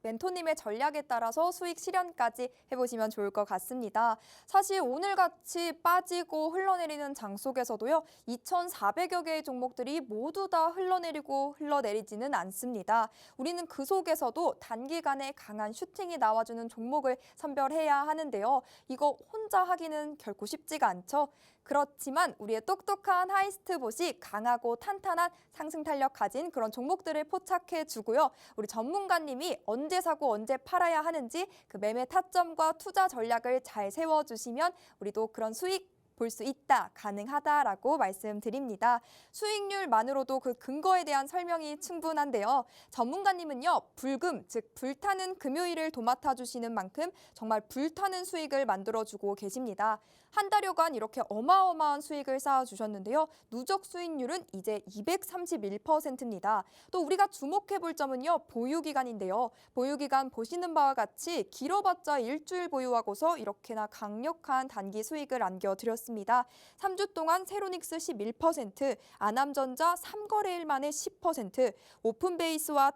멘토님의 전략에 따라서 수익 실현까지 해보시면 좋을 것 같습니다. 사실 오늘같이 빠지고 흘러내리는 장 속에서도요. 2,400여 개의 종목들이 모두 다 흘러내리고 흘러내리지는 않습니다. 우리는 그 속에서도 단기간에 강한 슈팅이 나와주는 종목을 선별해야 하는데요. 이거 혼자 하기는 결코 쉽지가 않죠. 그렇지만 우리의 똑똑한 하이스트봇이 강하고 탄탄한 상승 탄력 가진 그런 종목들을 포착해 주고요. 우리 전문가님이 언제 사고 언제 팔아야 하는지 그 매매 타점과 투자 전략을 잘 세워주시면 우리도 그런 수익 볼 수 있다, 가능하다라고 말씀드립니다. 수익률만으로도 그 근거에 대한 설명이 충분한데요. 전문가님은요, 불금, 즉 불타는 금요일을 도맡아 주시는 만큼 정말 불타는 수익을 만들어주고 계십니다. 한 달여간 이렇게 어마어마한 수익을 쌓아주셨는데요. 누적 수익률은 이제 231%입니다. 또 우리가 주목해볼 점은요, 보유기간인데요. 보유기간 보시는 바와 같이 길어봤자 일주일 보유하고서 이렇게나 강력한 단기 수익을 안겨드렸습니다. 3주 동안 세로닉스 11%, 아남전자 3거래일 만에 10%, 오픈베이스와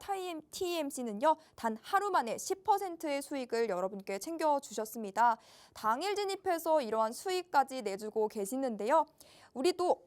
TMC는요, 단 하루 만에 10%의 수익을 여러분께 챙겨주셨습니다. 당일 진입해서 이러한 수익까지 내주고 계시는데요. 우리도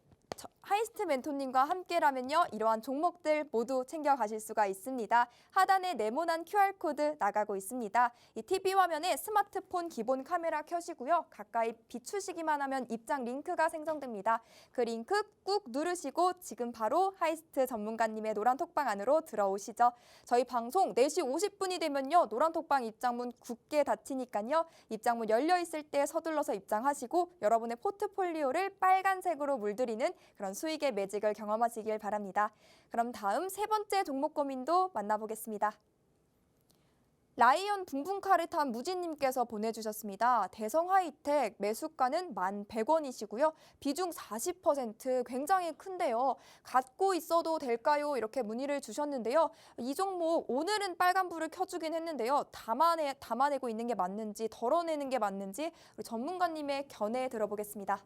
하이스트 멘토님과 함께라면요. 이러한 종목들 모두 챙겨가실 수가 있습니다. 하단에 네모난 QR코드 나가고 있습니다. 이 TV 화면에 스마트폰 기본 카메라 켜시고요. 가까이 비추시기만 하면 입장 링크가 생성됩니다. 그 링크 꾹 누르시고 지금 바로 하이스트 전문가님의 노란톡방 안으로 들어오시죠. 저희 방송 4시 50분이 되면요. 노란톡방 입장문 굳게 닫히니까요. 입장문 열려있을 때 서둘러서 입장하시고 여러분의 포트폴리오를 빨간색으로 물들이는 그런 수익의 매직을 경험하시길 바랍니다. 그럼 다음 세 번째 종목 고민도 만나보겠습니다. 라이언 붕붕카를 탄 무진님께서 보내주셨습니다. 대성하이텍 매수가는 1,100원이시고요. 비중 40% 굉장히 큰데요. 갖고 있어도 될까요? 이렇게 문의를 주셨는데요. 이 종목 오늘은 빨간불을 켜주긴 했는데요. 담아내고 있는 게 맞는지 덜어내는 게 맞는지 우리 전문가님의 견해 들어보겠습니다.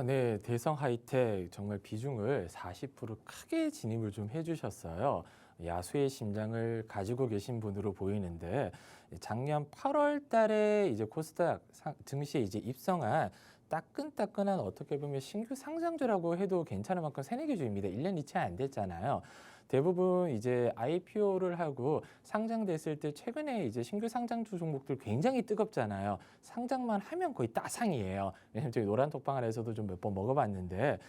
네. 대성 하이텍 정말 비중을 40% 크게 진입을 좀 해주셨어요. 야수의 심장을 가지고 계신 분으로 보이는데 작년 8월 달에 이제 코스닥 증시에 이제 입성한 따끈따끈한 어떻게 보면 신규 상장주라고 해도 괜찮을 만큼 새내기주입니다. 1년이 채 안 됐잖아요. 대부분 이제 IPO를 하고 상장됐을 때 최근에 이제 신규 상장주 종목들 굉장히 뜨겁잖아요. 상장만 하면 거의 따상이에요. 왜냐면 저희 노란톡방 안에서도 좀 몇 번 먹어봤는데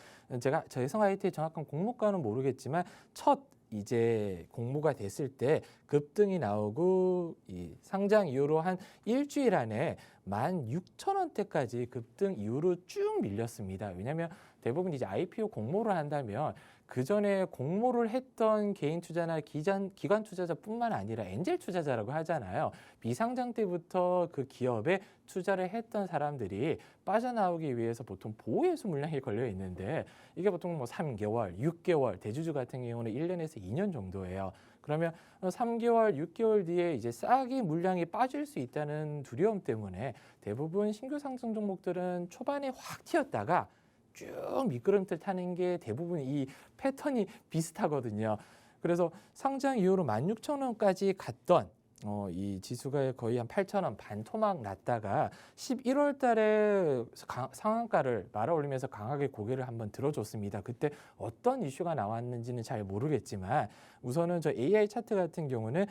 제가 대성 하이텍 정확한 공모가는 모르겠지만 첫 이제 공모가 됐을 때 급등이 나오고 이 상장 이후로 한 일주일 안에 16,000원대까지 급등 이후로 쭉 밀렸습니다. 왜냐하면 대부분 이제 IPO 공모를 한다면 그 전에 공모를 했던 개인 투자나 기관 투자자뿐만 아니라 엔젤 투자자라고 하잖아요. 비상장 때부터 그 기업에 투자를 했던 사람들이 빠져나오기 위해서 보통 보호예수 물량이 걸려 있는데 이게 보통 뭐 3개월, 6개월, 대주주 같은 경우는 1년에서 2년 정도예요. 그러면 3개월, 6개월 뒤에 이제 싹이 물량이 빠질 수 있다는 두려움 때문에 대부분 신규 상승 종목들은 초반에 확 튀었다가 쭉 미끄럼틀 타는 게 대부분 이 패턴이 비슷하거든요. 그래서 상장 이후로 16,000원까지 갔던 이 지수가 거의 한 8,000원 반토막 났다가 11월 달에 상한가를 말아올리면서 강하게 고개를 한번 들어줬습니다. 그때 어떤 이슈가 나왔는지는 잘 모르겠지만 우선은 저 AI 차트 같은 경우는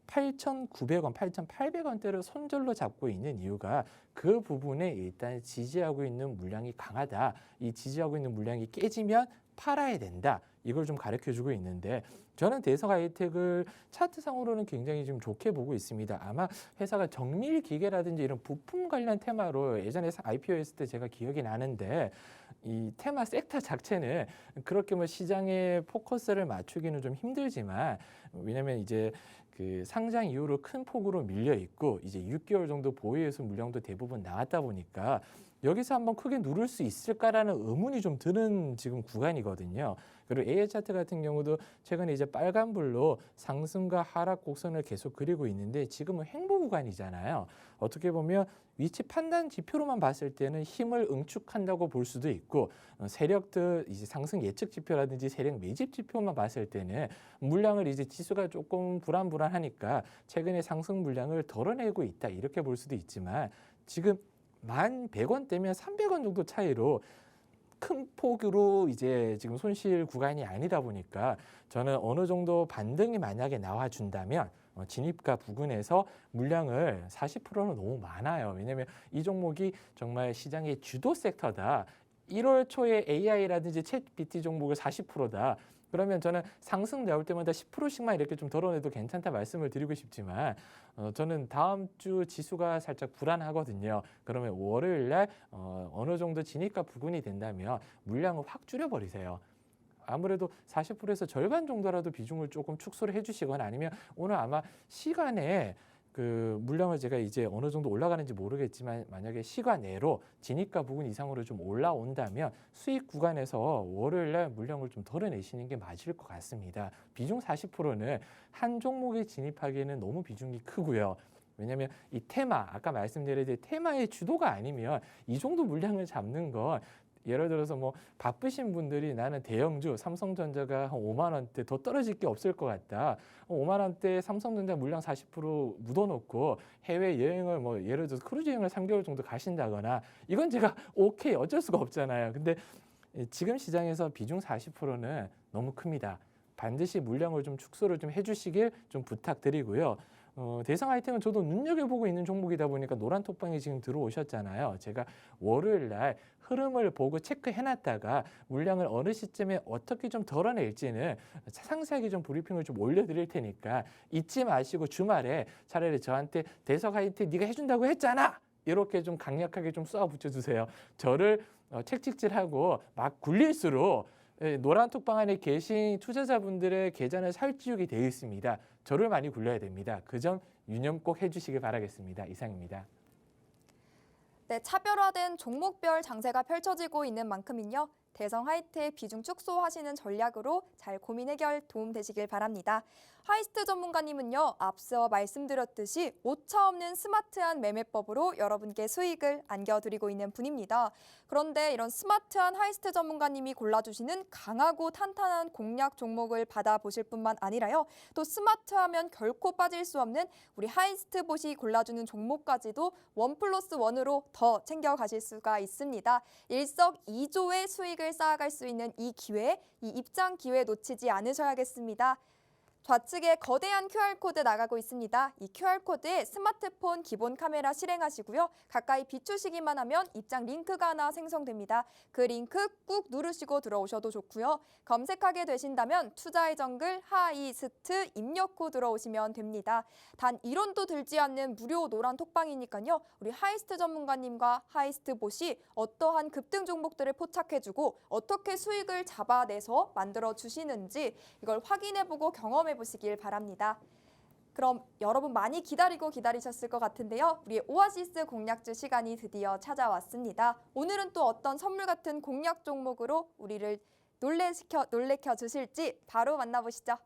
8,900원, 8,800원대를 손절로 잡고 있는 이유가 그 부분에 일단 지지하고 있는 물량이 강하다. 이 지지하고 있는 물량이 깨지면 팔아야 된다. 이걸 좀 가르쳐주고 있는데 저는 대성 하이텍을 차트상으로는 굉장히 좀 좋게 보고 있습니다. 아마 회사가 정밀 기계라든지 이런 부품 관련 테마로 예전에 IPO 했을 때 제가 기억이 나는데 이 테마 섹터 자체는 그렇게 뭐 시장에 포커스를 맞추기는 좀 힘들지만 왜냐면 이제 그 상장 이후로 큰 폭으로 밀려 있고 이제 6개월 정도 보유예수 물량도 대부분 나왔다 보니까 여기서 한번 크게 누를 수 있을까라는 의문이 좀 드는 지금 구간이거든요. 그리고 AI 차트 같은 경우도 최근에 이제 빨간불로 상승과 하락 곡선을 계속 그리고 있는데 지금은 횡보 구간이잖아요. 어떻게 보면 위치 판단 지표로만 봤을 때는 힘을 응축한다고 볼 수도 있고 세력들 이제 상승 예측 지표라든지 세력 매집 지표만 봤을 때는 물량을 이제 지수가 조금 불안하니까 최근에 상승 물량을 덜어내고 있다 이렇게 볼 수도 있지만 지금 1,100원대면 300원 정도 차이로 큰 폭으로 이제 지금 손실 구간이 아니다 보니까 저는 어느 정도 반등이 만약에 나와준다면 진입가 부근에서 물량을 40%는 너무 많아요. 왜냐하면 이 종목이 정말 시장의 주도 섹터다. 1월 초에 AI라든지 챗 GPT 종목을 40%다. 그러면 저는 상승 나올 때마다 10%씩만 이렇게 좀 덜어내도 괜찮다 말씀을 드리고 싶지만 저는 다음 주 지수가 살짝 불안하거든요. 그러면 월요일 날 어느 정도 진입가 부근이 된다면 물량을 확 줄여버리세요. 아무래도 40%에서 절반 정도라도 비중을 조금 축소를 해주시거나 아니면 오늘 아마 시간에 그 물량을 제가 이제 어느 정도 올라가는지 모르겠지만 만약에 시간내로 진입가 부근 이상으로 좀 올라온다면 수익 구간에서 월요일 날 물량을 좀 덜어내시는 게 맞을 것 같습니다. 비중 40%는 한 종목에 진입하기에는 너무 비중이 크고요. 왜냐하면 이 테마, 아까 말씀드린 테마의 주도가 아니면 이 정도 물량을 잡는 건 예를 들어서 뭐 바쁘신 분들이 나는 대형주 삼성전자가 한 5만 원대 더 떨어질 게 없을 것 같다. 5만 원대 삼성전자 물량 40% 묻어놓고 해외 여행을 뭐 예를 들어서 크루즈 여행을 3개월 정도 가신다거나 이건 제가 오케이 어쩔 수가 없잖아요. 근데 지금 시장에서 비중 40%는 너무 큽니다. 반드시 물량을 좀 축소를 좀 해주시길 좀 부탁드리고요. 대성 하이텍은 저도 눈여겨보고 있는 종목이다 보니까 노란 톡방에 지금 들어오셨잖아요. 제가 월요일 날 흐름을 보고 체크해놨다가 물량을 어느 시점에 어떻게 좀 덜어낼지는 상세하게 좀 브리핑을 좀 올려드릴 테니까 잊지 마시고 주말에 차라리 저한테 대성 하이텍 네가 해준다고 했잖아! 이렇게 좀 강력하게 좀 쏘아 붙여주세요. 저를 책찍질하고 막 굴릴수록 노란 톡방 안에 계신 투자자분들의 계좌는 살찌우게 되어 있습니다. 저를 많이 굴려야 됩니다. 그 점 유념 꼭 해주시길 바라겠습니다. 이상입니다. 네, 차별화된 종목별 장세가 펼쳐지고 있는 만큼은요. 대성 하이텍 비중 축소하시는 전략으로 잘 고민 해결 도움되시길 바랍니다. 하이스트 전문가님은요. 앞서 말씀드렸듯이 오차없는 스마트한 매매법으로 여러분께 수익을 안겨드리고 있는 분입니다. 그런데 이런 스마트한 하이스트 전문가님이 골라주시는 강하고 탄탄한 공략 종목을 받아보실 뿐만 아니라요. 또 스마트하면 결코 빠질 수 없는 우리 하이스트 봇이 골라주는 종목까지도 1+1으로 더 챙겨가실 수가 있습니다. 일석이조의 수익을 쌓아갈 수 있는 이 기회, 이 입장 기회 놓치지 않으셔야겠습니다. 좌측에 거대한 QR코드 나가고 있습니다. 이 QR코드에 스마트폰 기본 카메라 실행하시고요. 가까이 비추시기만 하면 입장 링크가 하나 생성됩니다. 그 링크 꾹 누르시고 들어오셔도 좋고요. 검색하게 되신다면 투자의 정글 하이스트 입력 후 들어오시면 됩니다. 단 1원도 들지 않는 무료 노란 톡방이니까요. 우리 하이스트 전문가님과 하이스트 봇이 어떠한 급등 종목들을 포착해주고 어떻게 수익을 잡아내서 만들어주시는지 이걸 확인해보고 경험해보시길 바랍니다. 그럼 여러분 많이 기다리셨을 것 같은데요. 우리의 오아시스 공략주 시간이 드디어 찾아왔습니다. 오늘은 또 어떤 선물 같은 공략 종목으로 우리를 놀래켜 주실지 바로 만나보시죠.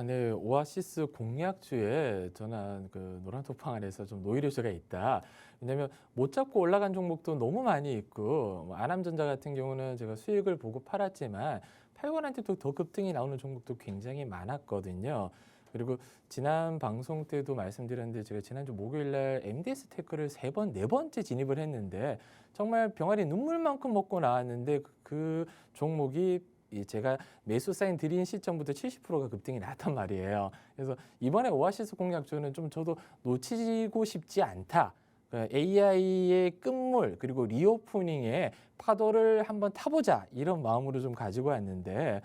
네. 오아시스 공략주에 저는 그 노란 톡방 안에서 좀 노이로제가 있다. 왜냐하면 못 잡고 올라간 종목도 너무 많이 있고 안암전자 같은 경우는 제가 수익을 보고 팔았지만 팔고 난 뒤도 더 급등이 나오는 종목도 굉장히 많았거든요. 그리고 지난 방송 때도 말씀드렸는데 제가 지난주 목요일 날 MDS 테크를 3번, 4번째 진입을 했는데 정말 병아리 눈물만큼 먹고 나왔는데 그 종목이 제가 매수 사인 드린 시점부터 70%가 급등이 났단 말이에요. 그래서 이번에 오아시스 공략주는 좀 저도 놓치고 싶지 않다. AI의 끝물 그리고 리오프닝의 파도를 한번 타보자 이런 마음으로 좀 가지고 왔는데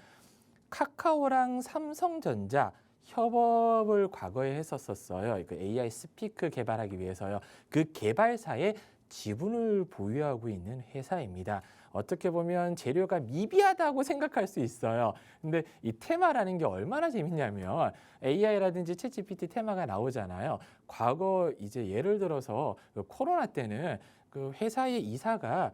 카카오랑 삼성전자 협업을 과거에 했었어요. 그 AI 스피크 개발하기 위해서요. 그 개발사의 지분을 보유하고 있는 회사입니다. 어떻게 보면 재료가 미비하다고 생각할 수 있어요. 근데 이 테마라는 게 얼마나 재밌냐면 AI라든지 챗GPT 테마가 나오잖아요. 과거 이제 예를 들어서 그 코로나 때는 그 회사의 이사가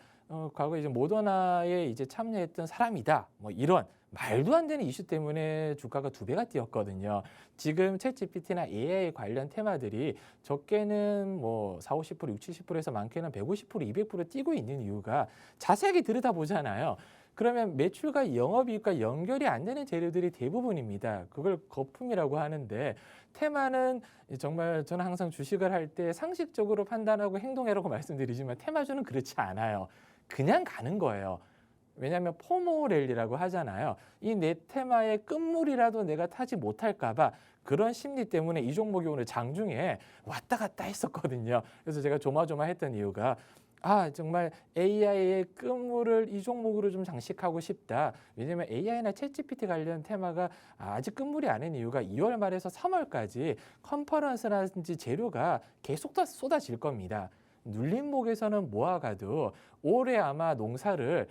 과거 이제 모더나에 이제 참여했던 사람이다. 뭐 이런 말도 안 되는 이슈 때문에 주가가 2배가 뛰었거든요. 지금 챗GPT나 AI 관련 테마들이 적게는 뭐 40, 50%, 60, 70%에서 많게는 150%, 200% 뛰고 있는 이유가 자세하게 들여다보잖아요. 그러면 매출과 영업이익과 연결이 안 되는 재료들이 대부분입니다. 그걸 거품이라고 하는데 테마는 정말 저는 항상 주식을 할 때 상식적으로 판단하고 행동해라고 말씀드리지만 테마주는 그렇지 않아요. 그냥 가는 거예요. 왜냐하면 포모 랠리라고 하잖아요. 이 내 테마의 끝물이라도 내가 타지 못할까 봐 그런 심리 때문에 이 종목이 오늘 장중에 왔다 갔다 했었거든요. 그래서 제가 조마조마했던 이유가 정말 AI의 끝물을 이 종목으로 좀 장식하고 싶다. 왜냐하면 AI나 챗GPT 관련 테마가 아직 끝물이 아닌 이유가 2월 말에서 3월까지 컨퍼런스라든지 재료가 계속 쏟아질 겁니다. 눌림목에서는 모아가도 올해 아마 농사를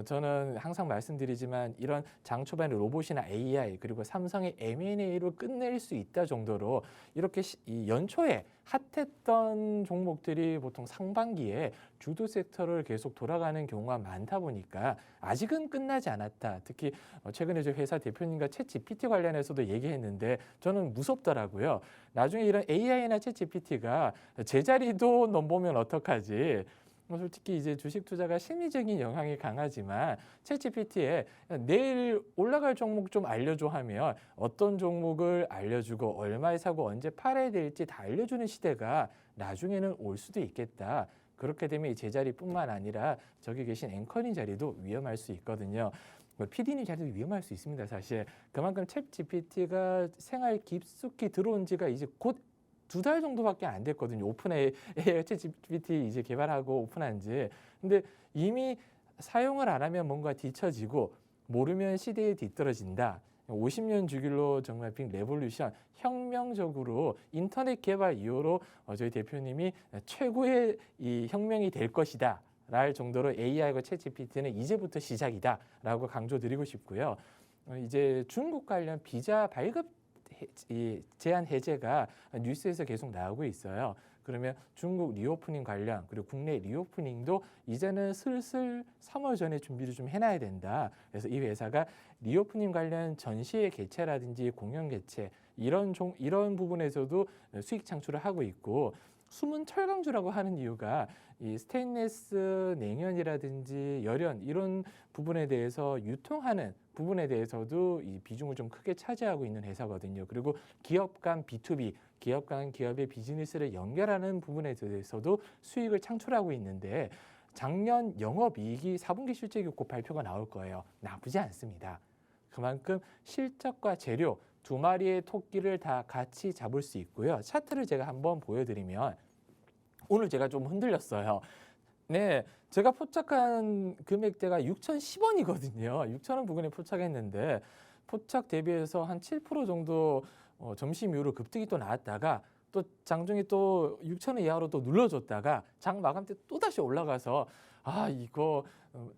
저는 항상 말씀드리지만 이런 장 초반에 로봇이나 AI 그리고 삼성의 M&A로 끝낼 수 있다 정도로 이렇게 이 연초에 핫했던 종목들이 보통 상반기에 주도 섹터를 계속 돌아가는 경우가 많다 보니까 아직은 끝나지 않았다. 특히 최근에 저 회사 대표님과 챗GPT 관련해서도 얘기했는데 저는 무섭더라고요. 나중에 이런 AI나 챗GPT가 제자리도 넘보면 어떡하지? 솔직히 이제 주식 투자가 심리적인 영향이 강하지만 챗GPT에 내일 올라갈 종목 좀 알려줘 하면 어떤 종목을 알려주고 얼마에 사고 언제 팔아야 될지 다 알려주는 시대가 나중에는 올 수도 있겠다. 그렇게 되면 이 제자리뿐만 아니라 저기 계신 앵커님 자리도 위험할 수 있거든요. PD님 자리도 위험할 수 있습니다. 사실 그만큼 챗GPT가 생활 깊숙이 들어온 지가 이제 곧 2달 정도밖에 안 됐거든요. 오픈AI 챗GPT 이제 개발하고 오픈한 지. 근데 이미 사용을 안 하면 뭔가 뒤처지고 모르면 시대에 뒤떨어진다. 50년 주길로 정말 빅 레볼루션 혁명적으로 인터넷 개발 이후로 저희 대표님이 최고의 이 혁명이 될 것이다. 랄 정도로 AI와 챗GPT는 이제부터 시작이다라고 강조드리고 싶고요. 이제 중국 관련 비자 발급 이 제한 해제가 뉴스에서 계속 나오고 있어요. 그러면 중국 리오프닝 관련 그리고 국내 리오프닝도 이제는 슬슬 3월 전에 준비를 좀 해놔야 된다. 그래서 이 회사가 리오프닝 관련 전시회 개최라든지 공연 개최 이런 부분에서도 수익 창출을 하고 있고 숨은 철강주라고 하는 이유가 이 스테인리스 냉연이라든지 열연 이런 부분에 대해서 유통하는 부분에 대해서도 이 비중을 좀 크게 차지하고 있는 회사거든요. 그리고 기업 간 B2B, 기업 간 기업의 비즈니스를 연결하는 부분에 대해서도 수익을 창출하고 있는데 작년 영업이익이 4분기 실적이 곧 발표가 나올 거예요. 나쁘지 않습니다. 그만큼 실적과 재료 두 마리의 토끼를 다 같이 잡을 수 있고요. 차트를 제가 한번 보여드리면 오늘 제가 좀 흔들렸어요. 네, 제가 포착한 금액대가 6,010원이거든요. 6,000원 부근에 포착했는데 포착 대비해서 한 7% 정도 점심 이후로 급등이 또 나왔다가 또 장중에 또 6,000원 이하로 또 눌러줬다가 장 마감 때 또 다시 올라가서 이거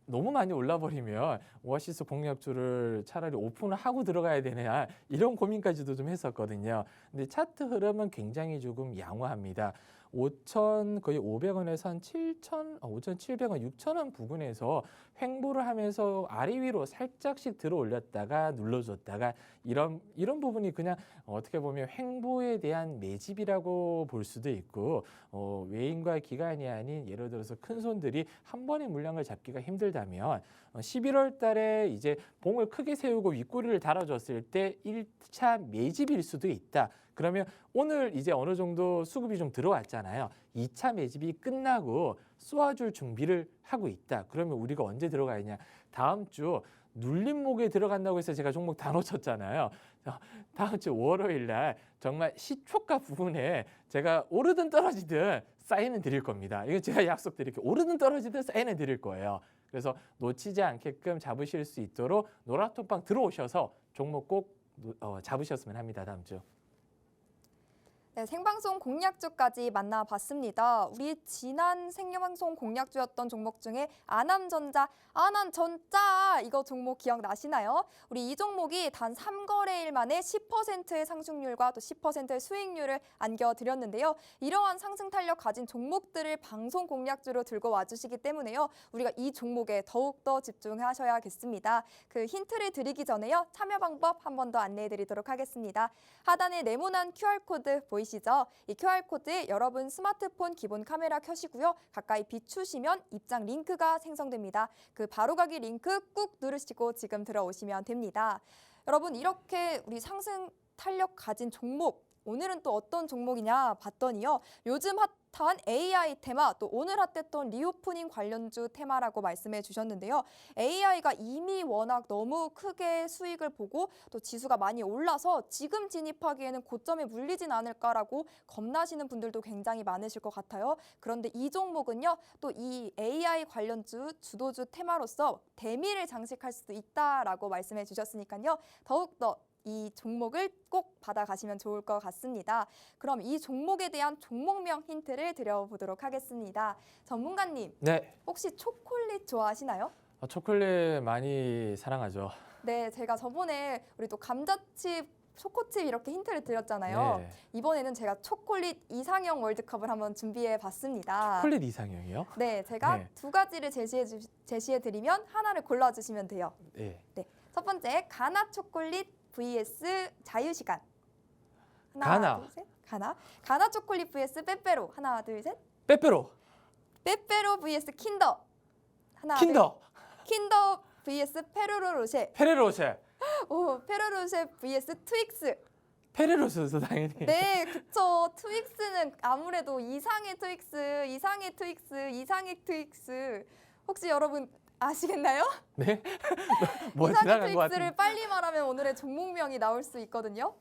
너무 많이 올라버리면 오아시스 공략주를 차라리 오픈을 하고 들어가야 되냐 이런 고민까지도 좀 했었거든요. 근데 차트 흐름은 굉장히 조금 양호합니다. 5,000 거의 500원에서 한 7,000, 5,700원, 6,000원 부근에서 횡보를 하면서 아래 위로 살짝씩 들어 올렸다가 눌러줬다가 이런 부분이 그냥 어떻게 보면 횡보에 대한 매집이라고 볼 수도 있고 외인과 기관이 아닌 예를 들어서 큰 손들이 한 번에 물량을 잡기가 힘들다면 11월 달에 이제 봉을 크게 세우고 윗꼬리를 달아줬을 때 1차 매집일 수도 있다. 그러면 오늘 이제 어느 정도 수급이 좀 들어왔잖아요. 2차 매집이 끝나고 쏘아줄 준비를 하고 있다. 그러면 우리가 언제 들어가느냐? 다음 주 눌림목에 들어간다고 해서 제가 종목 다 놓쳤잖아요. 다음 주 월요일 날 정말 시초가 부분에 제가 오르든 떨어지든 사인은 드릴 겁니다. 이건 제가 약속드릴게요. 오르든 떨어지든 사인은 드릴 거예요. 그래서 놓치지 않게끔 잡으실 수 있도록 노란톡방 들어오셔서 종목 꼭 잡으셨으면 합니다. 다음 주. 네, 생방송 공략주까지 만나봤습니다. 우리 지난 생방송 공략주였던 종목 중에 아남전자 이거 종목 기억나시나요? 우리 이 종목이 단 3거래일 만에 10%의 상승률과 또 10%의 수익률을 안겨드렸는데요. 이러한 상승 탄력 가진 종목들을 방송 공략주로 들고 와주시기 때문에요. 우리가 이 종목에 더욱더 집중하셔야겠습니다. 그 힌트를 드리기 전에요. 참여 방법 한 번 더 안내해드리도록 하겠습니다. 하단에 네모난 QR코드 보이시죠? 이 QR코드에 여러분 스마트폰 기본 카메라 켜시고요. 가까이 비추시면 입장 링크가 생성됩니다. 그 바로가기 링크 꾹 누르시고 지금 들어오시면 됩니다. 여러분 이렇게 우리 상승 탄력 가진 종목 오늘은 또 어떤 종목이냐 봤더니요. 요즘 핫한 AI 테마 또 오늘 핫했던 리오프닝 관련주 테마라고 말씀해 주셨는데요. AI가 이미 워낙 너무 크게 수익을 보고 또 지수가 많이 올라서 지금 진입하기에는 고점에 물리진 않을까라고 겁나시는 분들도 굉장히 많으실 것 같아요. 그런데 이 종목은요. 또 이 AI 관련주 주도주 테마로서 대미를 장식할 수도 있다라고 말씀해 주셨으니까요. 더욱더 이 종목을 꼭 받아가시면 좋을 것 같습니다. 그럼 이 종목에 대한 종목명 힌트를 드려보도록 하겠습니다. 전문가님, 네, 혹시 초콜릿 좋아하시나요? 초콜릿 많이 사랑하죠. 네, 제가 저번에 우리 또 감자칩, 초코칩 이렇게 힌트를 드렸잖아요. 네. 이번에는 제가 초콜릿 이상형 월드컵을 한번 준비해 봤습니다. 초콜릿 이상형이요? 네, 제가 네. 두 가지를 제시해 드리면 하나를 골라주시면 돼요. 네. 네, 첫 번째 가나 초콜릿 vs 자유시간. 가나. 둘, 셋. 가나 초콜릿 vs 빼빼로. 하나, 둘, 셋. 빼빼로. 빼빼로 vs 킨더. 하나, 킨더. 둘. 킨더 vs 페르로 로쉐. 페레로쉐. 오, 페르로 로쉐 vs 트윅스. 페레로쉐도 당연히. 네, 그쵸. 트윅스는 아무래도 이상의 트윅스. 혹시 여러분 아시겠나요? 네? 뭐 이상의 지나간 것 트윅스를 같은데. 빨리 말하면 오늘의 종목명이 나올 수 있거든요.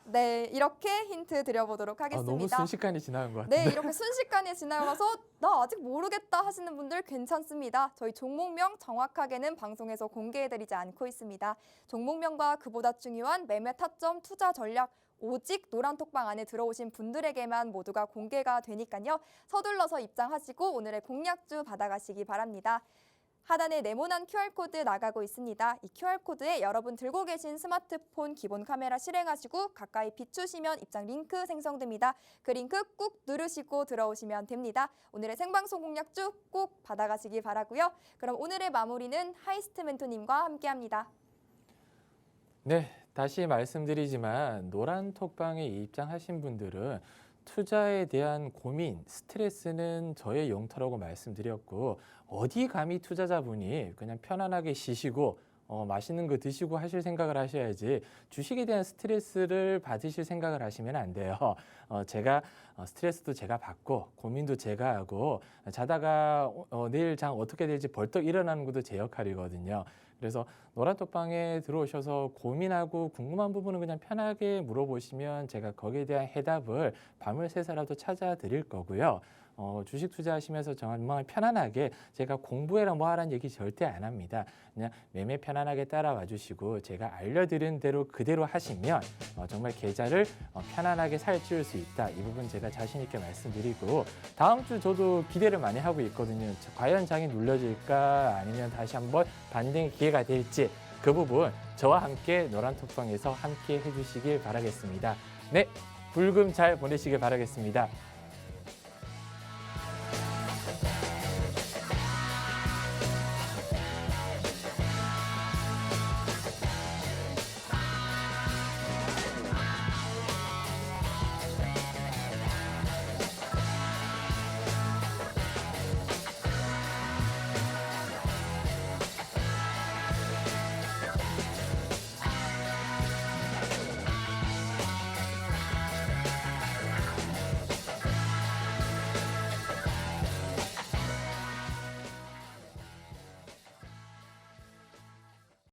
네, 이렇게 힌트 드려보도록 하겠습니다. 너무 순식간에 지나간 것 같은데. 네, 이렇게 순식간에 지나가서 나 아직 모르겠다 하시는 분들 괜찮습니다. 저희 종목명 정확하게는 방송에서 공개해드리지 않고 있습니다. 종목명과 그보다 중요한 매매 타점 투자 전략 오직 노란톡방 안에 들어오신 분들에게만 모두가 공개가 되니까요. 서둘러서 입장하시고 오늘의 공략주 받아가시기 바랍니다. 하단에 네모난 QR코드 나가고 있습니다. 이 QR코드에 여러분 들고 계신 스마트폰 기본 카메라 실행하시고 가까이 비추시면 입장 링크 생성됩니다. 그 링크 꾹 누르시고 들어오시면 됩니다. 오늘의 생방송 공략주 꼭 받아가시기 바라고요. 그럼 오늘의 마무리는 하이스트 멘토님과 함께합니다. 네, 다시 말씀드리지만 노란 톡방에 입장하신 분들은 투자에 대한 고민, 스트레스는 저의 용터라고 말씀드렸고 어디 감히 투자자분이 그냥 편안하게 쉬시고 맛있는 거 드시고 하실 생각을 하셔야지 주식에 대한 스트레스를 받으실 생각을 하시면 안 돼요. 제가 스트레스도 제가 받고 고민도 제가 하고 자다가 내일 장 어떻게 될지 벌떡 일어나는 것도 제 역할이거든요. 그래서 노란톡방에 들어오셔서 고민하고 궁금한 부분은 그냥 편하게 물어보시면 제가 거기에 대한 해답을 밤을 새서라도 찾아 드릴 거고요. 주식 투자하시면서 정말 편안하게 제가 공부해라 뭐 하라는 얘기 절대 안 합니다. 그냥 매매 편안하게 따라와 주시고 제가 알려드린 대로 그대로 하시면 정말 계좌를 편안하게 살찌울 수 있다. 이 부분 제가 자신 있게 말씀드리고 다음 주 저도 기대를 많이 하고 있거든요. 과연 장이 눌려질까 아니면 다시 한번 반등의 기회가 될지 그 부분 저와 함께 노란톡방에서 함께 해주시길 바라겠습니다. 네, 불금 잘 보내시길 바라겠습니다.